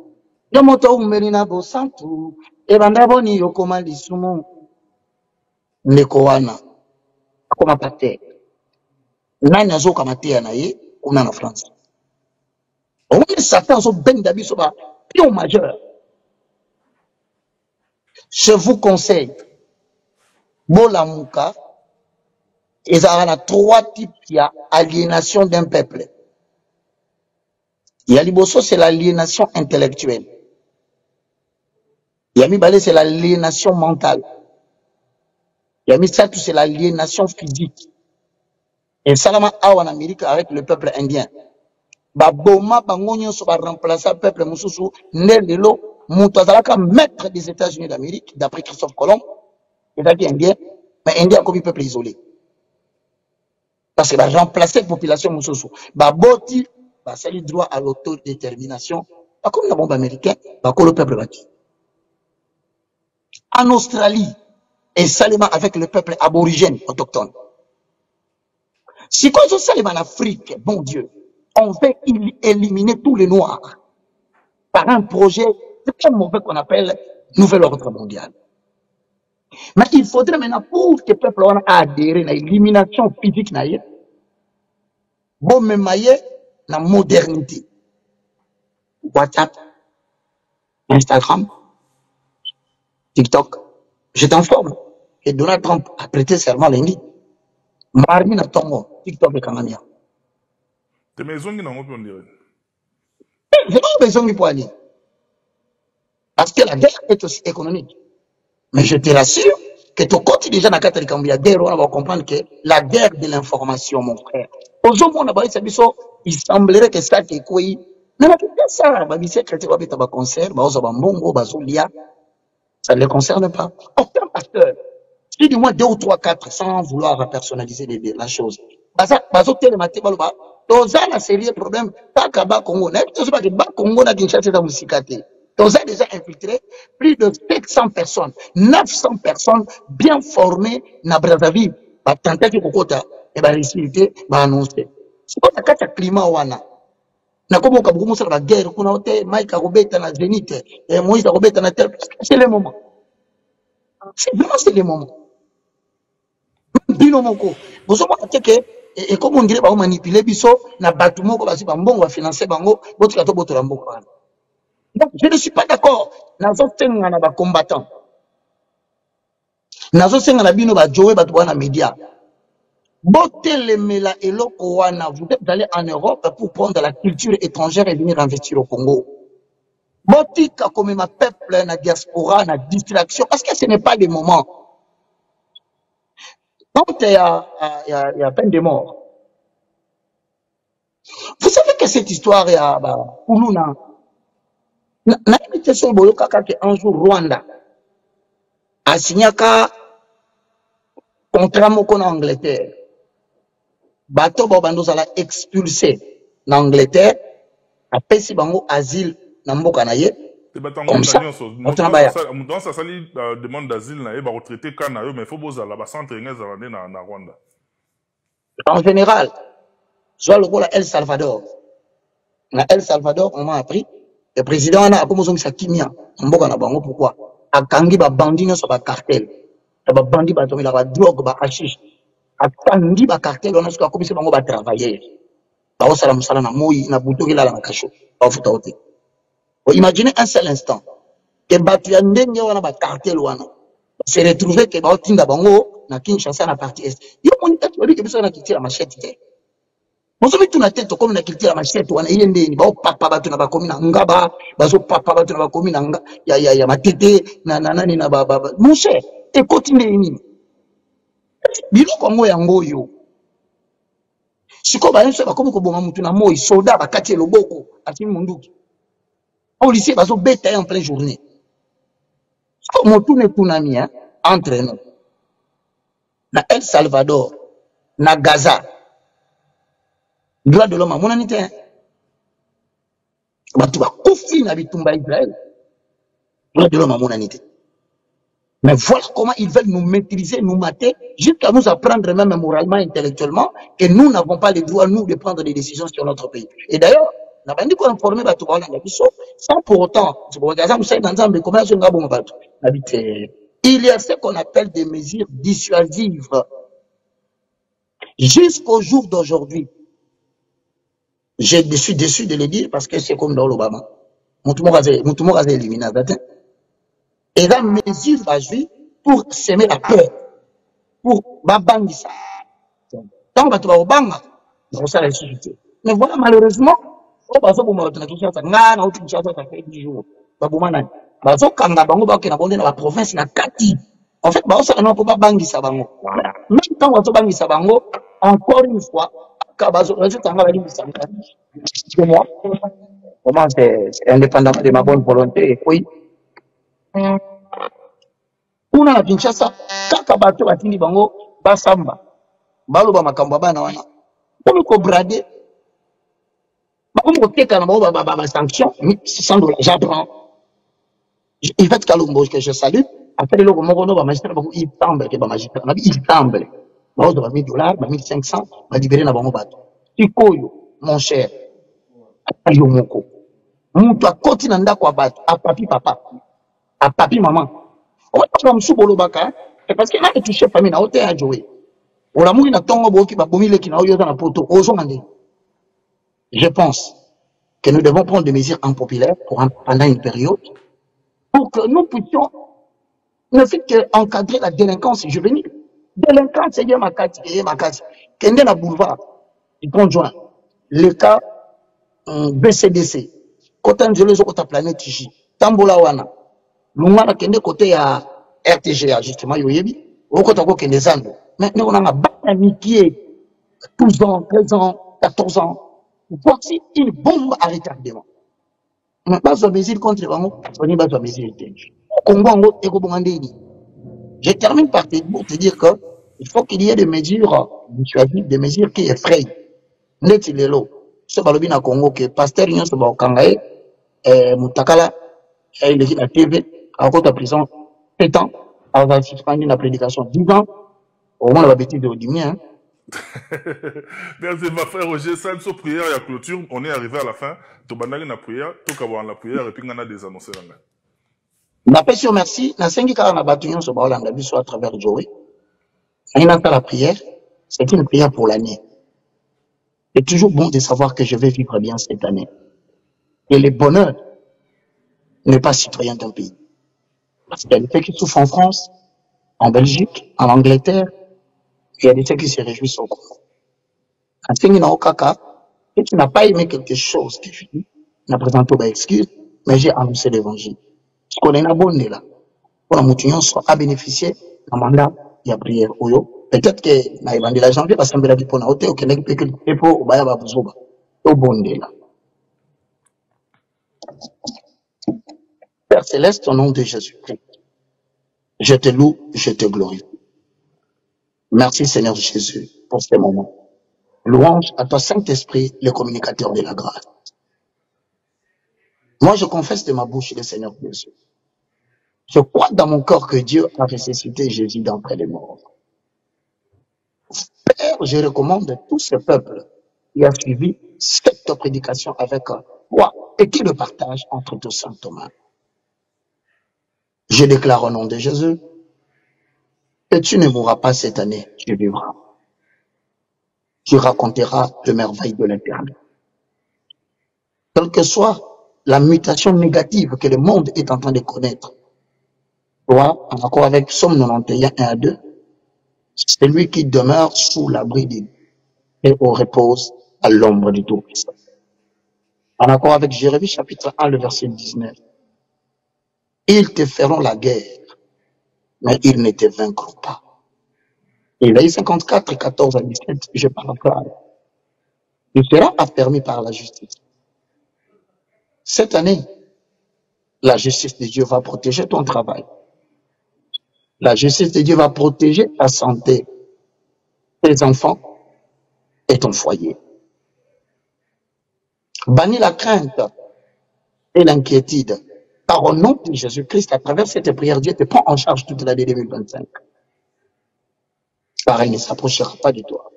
yo moto umeli na bosantu ebanda boni yo koma lisumu ndeko wana akoma pate nani azoka matea na ye kuna na France on est Satan so benda biso ba pion majeur. Je vous conseille Bolamuka, il y a trois types de aliénation d'un peuple. Il y a l'Iboso, c'est l'aliénation intellectuelle. Il y a Mibale, c'est l'aliénation mentale. Il y a Misatou, c'est l'aliénation physique. Et Salama a en Amérique avec le peuple indien. Baboma, Bangonyo, va remplacer le peuple Moussoussou, Nelelo, Moutazalaka, maître des États-Unis d'Amérique, d'après Christophe Colomb, c'est-à-dire indien, mais indien comme peuple isolé. Parce que va remplacer la population Moussoussou. Baboti, c'est le droit à l'autodétermination. Pas comme la bombe américaine, pas comme le peuple bâti. En Australie, et Salima avec le peuple aborigène autochtone. Si quand on Salima en Afrique, bon Dieu, on veut éliminer tous les Noirs par un projet très mauvais qu'on appelle Nouvel Ordre Mondial. Mais il faudrait maintenant pour que le peuple adhère à l'élimination physique, bon, mais la modernité. WhatsApp, Instagram, TikTok. Je t'informe que Donald Trump a prêté serment lundi. Marmi na tongo, TikTok et Kangamia. Tes maisons qui n'ont pas pu J'ai pas besoin de aller. Parce que la guerre est aussi économique. Mais je te rassure que tu continues déjà dans la Cambia guerre, on va comprendre que la guerre de l'information, mon frère. Aujourd'hui, il semblerait que ça t'est quoi. Mais ça, concert, ça ne les concerne pas. Aucun pasteur, si du moins 2 ou 3, 4, sans vouloir personnaliser la chose. Dans un sérieux problème, pas qu'à Congo, n'est pas que Congo n'a qu'une chasse dans Moussikate. On a déjà infiltré plus de 700 personnes, 900 personnes bien formées na Brazzaville. Ba tentaki kokota et ba réussite ba annoncer. C'est pas un climat wana. Na komo ka bukumu la guerre kuna hote Mike Robeta na Zenith et Moïse Robeta na tel. C'est le moment. C'est vraiment c'est le moment. Bino moko. Bozo mo ateke et comme on dirait ba manipuler biso na batu moko basi ba mbongo ba financer bango botika to botola mboko wana. Donc, je ne suis pas d'accord. Nazo tenga na ba combattant. Nazo tenga na bino ba jowe ba na média. Botelemela eloko wana, vous êtes allé en Europe pour prendre la culture étrangère et venir investir au Congo. Botika comme ma peuple na diaspora na distraction parce que ce n'est pas le moment. Quand il y a peine de mort. Vous savez que cette histoire ya ba Kuluna na imité sur boyo kaka que un jour Rwanda a signé un contrat moko en Angleterre. Bato babando sala expulsé en Angleterre, après si bango asile na mboka na ye. Comme ça, dans sa sali demande d'asile na ye ba retraité kana yo mais faut bozala ba centre ngeza na Rwanda. En général, soit le rôle à El Salvador. Na El Salvador, on m'a appris le président a comme sa kimia mboka na bango pourquoi akangi ba bandino sur ba cartel. Ba bandi ba tomi la ba drogue ba hashish. Akangi ba cartel on a ce comme si bango ba travailler. Ba osala musala na moi na butoki la na kasho. Ba futa ote. Imaginez un seul instant que batu ya ndenge wana ba cartel wana se retrouver que ba otinda bango na Kinshasa na partie est. Yo monita tu que biso na kitira machete. Mozobi tu na tête comme na kitira machete wana yende ni ba papa batu na ba komi na ngaba bazo papa batu na ba komi na ya matete na nani na ba mon cher et continue nini. Biloko ngo yango yo. Siko ba yenso ba komi ko bonga mutu na moi soldat ba kati loboko atimi munduki. Policiers bazo bêta en pleine journée. Comme tout n'est pas ami entre nous. Na El Salvador, na Gaza, droit de l'homme à mon anité. Tu vas confier na bitumba Israël. Droit de l'homme à mon anité. Mais voilà comment ils veulent nous maîtriser, nous mater, jusqu'à nous apprendre même moralement, intellectuellement, que nous n'avons pas le droit, nous, de prendre des décisions sur notre pays. Et d'ailleurs, on a dit qu'on informé sans pour autant, il y a ce qu'on appelle des mesures dissuasives. Jusqu'au jour d'aujourd'hui, je suis déçu de le dire parce que c'est comme dans l'Obama. Mon tout le monde a éliminé. Et la mesure va jouer pour semer la peur, pour babangisa. Tant que tu vas au banga, on va ressusciter. Mais voilà, malheureusement, on va se la province na kati. En fait, on s'en a pas bangisa bango. Même quand on va bangisa bango, encore une fois, comment c'est indépendamment de ma bonne volonté, oui. Kuna na Kinshasa kaka bato batindi bango basamba baloba makambo bana wana ko brader ko teka na ba sanction $100 j'apprends il fait Kalumbo que je salue après le moko no ba magistrat ba il semble que ba magistrat na il semble ba $1,000 ba $1,500 ba libérer na bango bato ikoyo mon cher ayo moko mutu akoti na ndako bato a papi papa a papi maman. On va me parce qu'il a touché famille na hôtel à jouer. On l'a mouru na tongo boki ba bomile ki na oyo na poto ozo mande. Je pense que nous devons prendre des mesures impopulaires pendant une période pour que nous puissions ne fait qu'encadrer la délinquance juvénile. Délinquance c'est bien makati kende na boulevard du conjoint le cas BCDC Kota Njelo zo kota planète J Tambola wana Lungana kende côté à RTGA, justement, yoyebi, au côté de kende zando. Maintenant, on a un amitié, 12 ans, 13 ans, 14 ans. Voici une bombe à retardement. On n'a pas de mesure contre Bango, on n'a pas de mesure. Je termine par te dire que il faut qu'il y ait des mesures dissuasives, des mesures qui effrayent. Net il est là. Ce balobina Congo que pasteur Nyon se Kangae, Mutakala, Et il est la TV, à côté de la prison, 7 ans, avant de suspendre la prédication, 10 ans, au moins la bêtise de Odimi, hein. Merci, ma frère Roger. Ça, une prière et la clôture. On est arrivé à la fin. Tu as la prière, tu as la prière, et puis on a des annonces. N'appelle sur merci, n'a 5 ans, on a battu sur Baolanda, à travers Joey. Et il a fait la prière, c'est une prière pour l'année. C'est toujours bon de savoir que je vais vivre bien cette année. Et le bonheur n'est pas citoyen d'un pays. Parce qu'il y a des gens qui souffrent en France, en Belgique, en Angleterre, et il y a des gens qui se réjouissent au Congo. Quand tu et tu n'as pas aimé quelque chose que je dis, n'a présenté pas excuse, mais j'ai annoncé l'évangile. Parce qu'on est un bon là. Pour la mouton soit à bénéficier d'un mandat, il y a prière. Peut-être que na évangile la janvier, parce qu'on a dit pour la hauteur, qu'il y a que le pour baya babuzoba. Au bon là. Père Céleste, au nom de Jésus-Christ, je te loue, je te glorifie. Merci Seigneur Jésus pour ces moments. Louange à toi Saint-Esprit, le communicateur de la grâce. Moi, je confesse de ma bouche le Seigneur Jésus. Je crois dans mon corps que Dieu a ressuscité Jésus d'entre les morts. Père, je recommande tout ce peuple qui a suivi cette prédication avec toi et qui le partage entre tous saint Thomas. Je déclare au nom de Jésus que tu ne mourras pas cette année, tu vivras. Tu raconteras le merveille de l'Éternel. Quelle que soit la mutation négative que le monde est en train de connaître, toi, en accord avec Psaume 91, 1 à 2, c'est lui qui demeure sous l'abri de Dieu et au repose à l'ombre du Tout-Puissant. En accord avec Jérémie chapitre 1, le verset 19. Ils te feront la guerre, mais ils ne te vaincront pas. Et Ésaïe 54, 14 à 17, je paraphrase. Tu seras affermi par la justice. Cette année, la justice de Dieu va protéger ton travail. La justice de Dieu va protéger ta santé, tes enfants et ton foyer. Bannis la crainte et l'inquiétude. Car au nom de Jésus-Christ, à travers cette prière, Dieu te prend en charge toute l'année 2025. Pareil ne s'approchera pas de toi.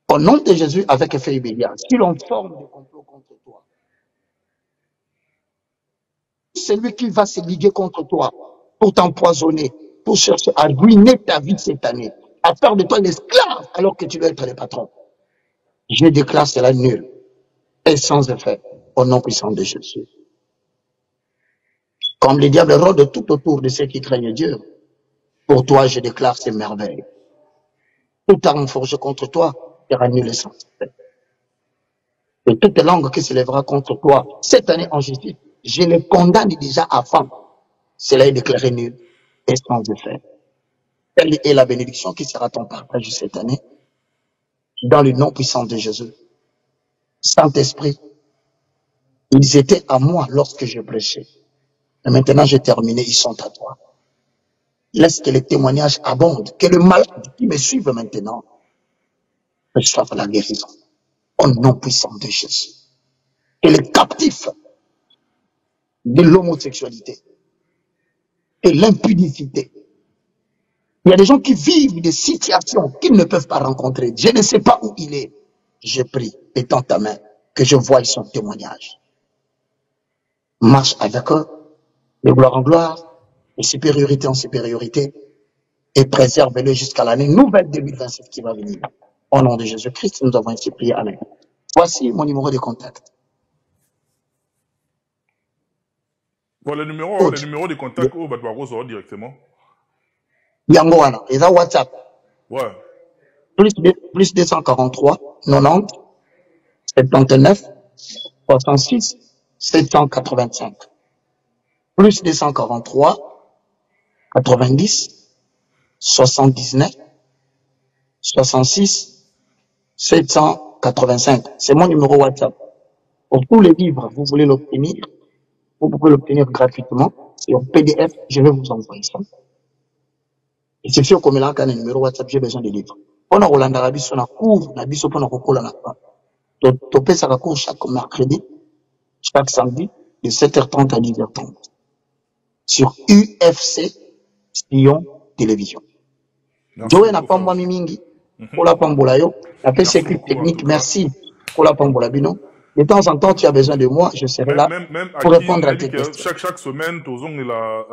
Au nom de Jésus, avec effet immédiat, si l'on forme des complots contre toi, celui qui va se liguer contre toi pour t'empoisonner, pour chercher à ruiner ta vie cette année, à faire de toi l'esclave alors que tu dois être le patron. Je déclare cela nul et sans effet au nom puissant de Jésus. Comme le diable rôde tout autour de ceux qui craignent Dieu, pour toi je déclare ces merveilles. Toute arme forgée contre toi sera nulle et sans effet. Et toute langue qui se lèvera contre toi cette année en justice, je les condamne déjà avant. Cela est déclaré nul et sans effet. Telle est la bénédiction qui sera ton partage cette année, dans le nom puissant de Jésus. Saint-Esprit, ils étaient à moi lorsque je prêchais. Et maintenant j'ai terminé, ils sont à toi. Laisse que les témoignages abondent, que le malade qui me suive maintenant reçoive la guérison. Au nom puissant de Jésus. Et les captifs de l'homosexualité et l'impudicité. Il y a des gens qui vivent des situations qu'ils ne peuvent pas rencontrer. Je ne sais pas où il est. Je prie, étends ta main, que je voie son témoignage. Marche avec eux, de gloire en gloire, de supériorité en supériorité, et préserve-le jusqu'à l'année nouvelle 2027 qui va venir. Au nom de Jésus-Christ, nous avons ainsi prié. Amen. Voici mon numéro de contact. Voilà le numéro de contact au Badbaros directement. Yangoana, et ça WhatsApp. Ouais. Plus 243, 90, 79, 66, 785. Plus 243, 90, 79, 66, 785. C'est mon numéro WhatsApp. Pour tous les livres, vous voulez l'obtenir, vous pouvez l'obtenir gratuitement. C'est en PDF, je vais vous envoyer ça. Et c'est sûr, comme il a un numéro WhatsApp, j'ai besoin de livres. On a Rolanda Rabiso na cours, na biso pour na kokola na pa. Topé ça cours chaque mercredi, chaque samedi, de 7h30 à 10h30 sur UFC Sion Télévision. Joe n'a pas moi mingi pour la pambola yo. La équipe technique, merci pour la pambola bino. De temps en temps, tu as besoin de moi, je serai là pour répondre à tes questions. Chaque semaine, tozong la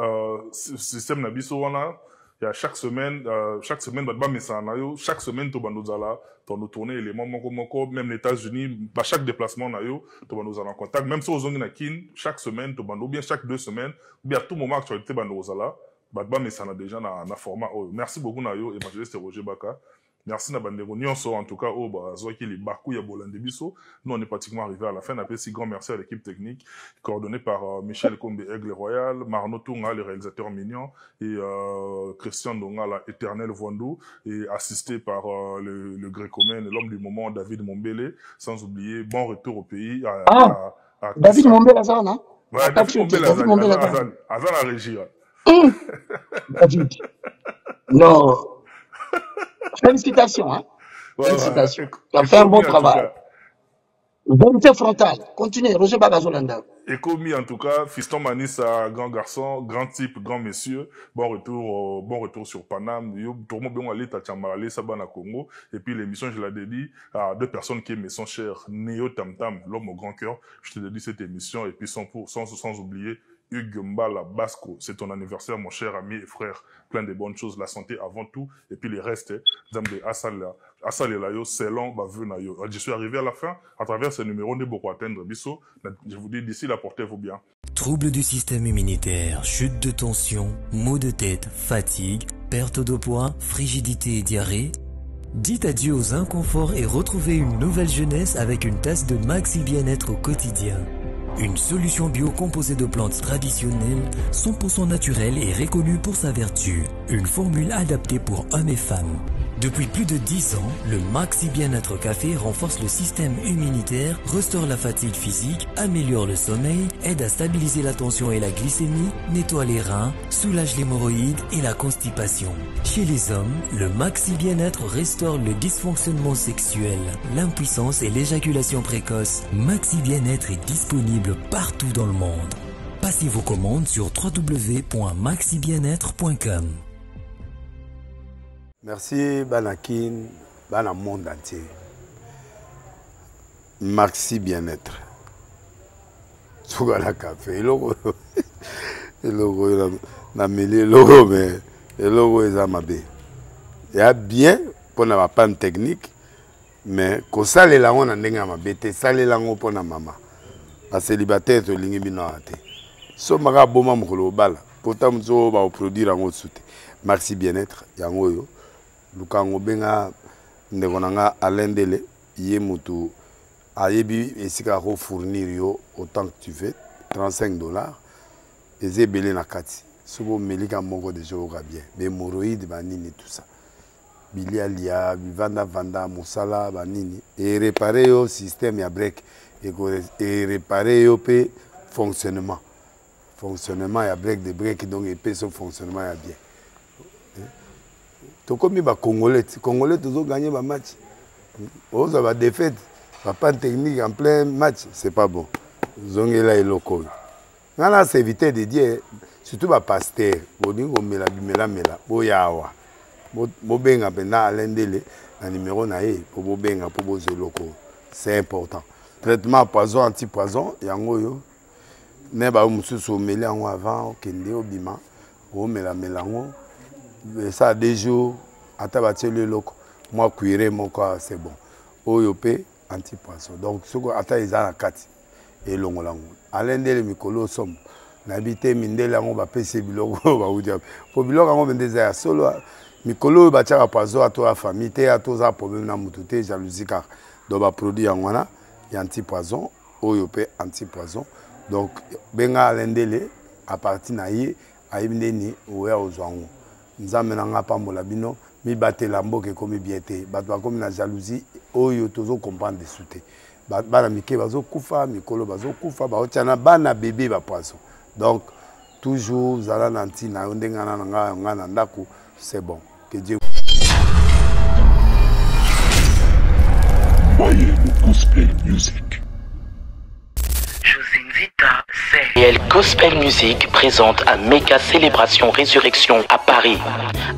système nabiso wana. Il y a chaque semaine, chaque semaine, chaque semaine, tu vas nous aller dans tourner éléments, même les États-Unis, chaque déplacement, tu vas nous aller en contact. Même si aux zones chaque semaine, tu vas nous bien chaque 2 semaines, bien à tout moment actualité, tu vas nous aller. Déjà dans format. Merci beaucoup, Nayo, évangéliste Roger Baka. Merci na bandeko nyonso en tout cas au bazwaki les bakou ya bolande biso. Nous on est pratiquement arrivé à la fin. On appelle si grand merci à l'équipe technique coordonnée par Michel Kombe Aigle Royal, Marno Tunga le réalisateur mignon et Christian Donga la éternel Vondo et assisté par le grécomène l'homme du moment David Mombele, sans oublier bon retour au pays à David Mombele Azana. Ouais, David Mombele Azana la régie. David. Non. Félicitations, hein. Félicitations. Tu as fait un bon travail. Vérité frontale. Continuez, Roger Bagazolanda. Et commis en tout cas, Fiston Manissa, grand garçon, grand type, grand monsieur. Bon retour sur Paname. Tout le monde bien allé Tachambalé, Sabana Congo. Et puis l'émission, je l'ai dédiée à 2 personnes qui me sont chères. Néo Tam Tam, l'homme au grand cœur. Je te dédie cette émission. Et puis sans oublier Hugues Mbala Basco, c'est ton anniversaire, mon cher ami et frère. Plein de bonnes choses, la santé avant tout. Et puis les restes, c'est long, je suis arrivé à la fin, à travers ce numéro, de beaucoup atteindre Bisso. Je vous dis, d'ici là, portez-vous bien. Troubles du système immunitaire, chute de tension, maux de tête, fatigue, perte de poids, frigidité et diarrhée. Dites adieu aux inconforts et retrouvez une nouvelle jeunesse avec une tasse de Maxi Bien-être au quotidien. Une solution bio composée de plantes traditionnelles, 100% naturelle et reconnue pour sa vertu. Une formule adaptée pour hommes et femmes. Depuis plus de 10 ans, le Maxi Bien-être Café renforce le système immunitaire, restaure la fatigue physique, améliore le sommeil, aide à stabiliser la tension et la glycémie, nettoie les reins, soulage l'hémorroïde et la constipation. Chez les hommes, le Maxi Bien-être restaure le dysfonctionnement sexuel, l'impuissance et l'éjaculation précoce. Maxi Bien-être est disponible partout dans le monde. Passez vos commandes sur www.maxibienêtre.com. Merci Banakin, Bana monde entier. Maxi Bien-être. Sougala café, le logo na mêlé logo mais le logo est amabé. Il y a bien pour na panne technique mais ko sale la on ndenga mabete sale la ngo pona mama. Ba célibataire to lingi bino ate. So maka boma mukolo bala. Pourtant mzo ba produire ngo soute. Maxi Bien-être yango yo. Lukango benga ndekonanga alendele ye mutu ayebi esika ko fournir yo autant que tu veux $35 eze belé na kati sobo melika moko de jour bien be moroïde banini tout ça bilialia vanda musala banini et réparer yo système ya break et réparer yo pe fonctionnement ya break de break donc et pe son fonctionnement ya bien. To comme ba Congolais toujours gagner ba match. On va défaite, pas technique en plein match, c'est pas bon. Zongela et loco. Nana c'est éviter de dire surtout ba pasteur, boningo mela boyawa. Bo benga pena alendele na numéro na e pour bo benga pour bo loco. C'est important. Traitement poison anti-poison yango yo. Ne ba mususu mela ngo avant kende obima, o mela ngo. Ça a des jours, à tabater le loco, moi cuiré mon corps, c'est bon. Oyopé, anti-poisson. Donc, ce qu'on attend, ils ont la carte. Et l'on l'a. Alain de Mikolo somme. N'habité Mindela, on va payer Bilogo, on va vous dire. Pour Bilogo, on va dire solo. Mikolo, va tirer à poisson à toi, famille, à tous les problèmes, à moutouté, jalousie, car. Donc, va produire en wana, il y a anti-poison, oyopé, anti-poison. Donc, benga Alain Dele, à partir d'ahí, à Ibneni, ou à Ozwango. Nous avons pambola bino mi batela mboke komi biete batwa komi na jalousie oyo tozo comprendre de souté bana mike bazo kufa mikolo bazo kufa ba otiana bana bébé ba poisson donc toujours zala nanti na ndenga na nga na ndako c'est bon que Dieu Voyez le gospel music. Je vous invite à faire Gospel Music présente un méga célébration résurrection à Paris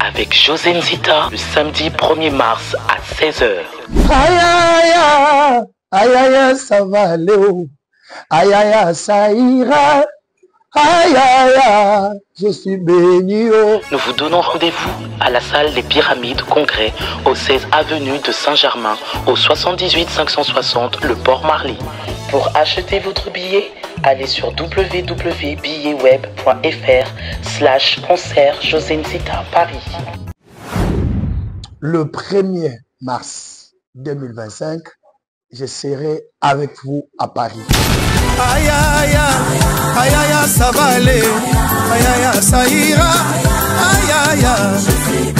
avec José Nzita le samedi 1er mars à 16h. Aïe aïe aïe, ça va aller. Aïe aïe, ça ira. Aïe aïe, je suis béni. Nous vous donnons rendez-vous à la salle Les Pyramides Congrès au 16 avenue de Saint-Germain au 78 560 Le Port-Marly. Pour acheter votre billet, allez sur www.billetweb.fr/concert José Nzita Paris. Le 1er mars 2025, je serai avec vous à Paris. Aïe aïe aïe aïe, ça va aller. Aïe aïe, ça ira. Aïe aïe.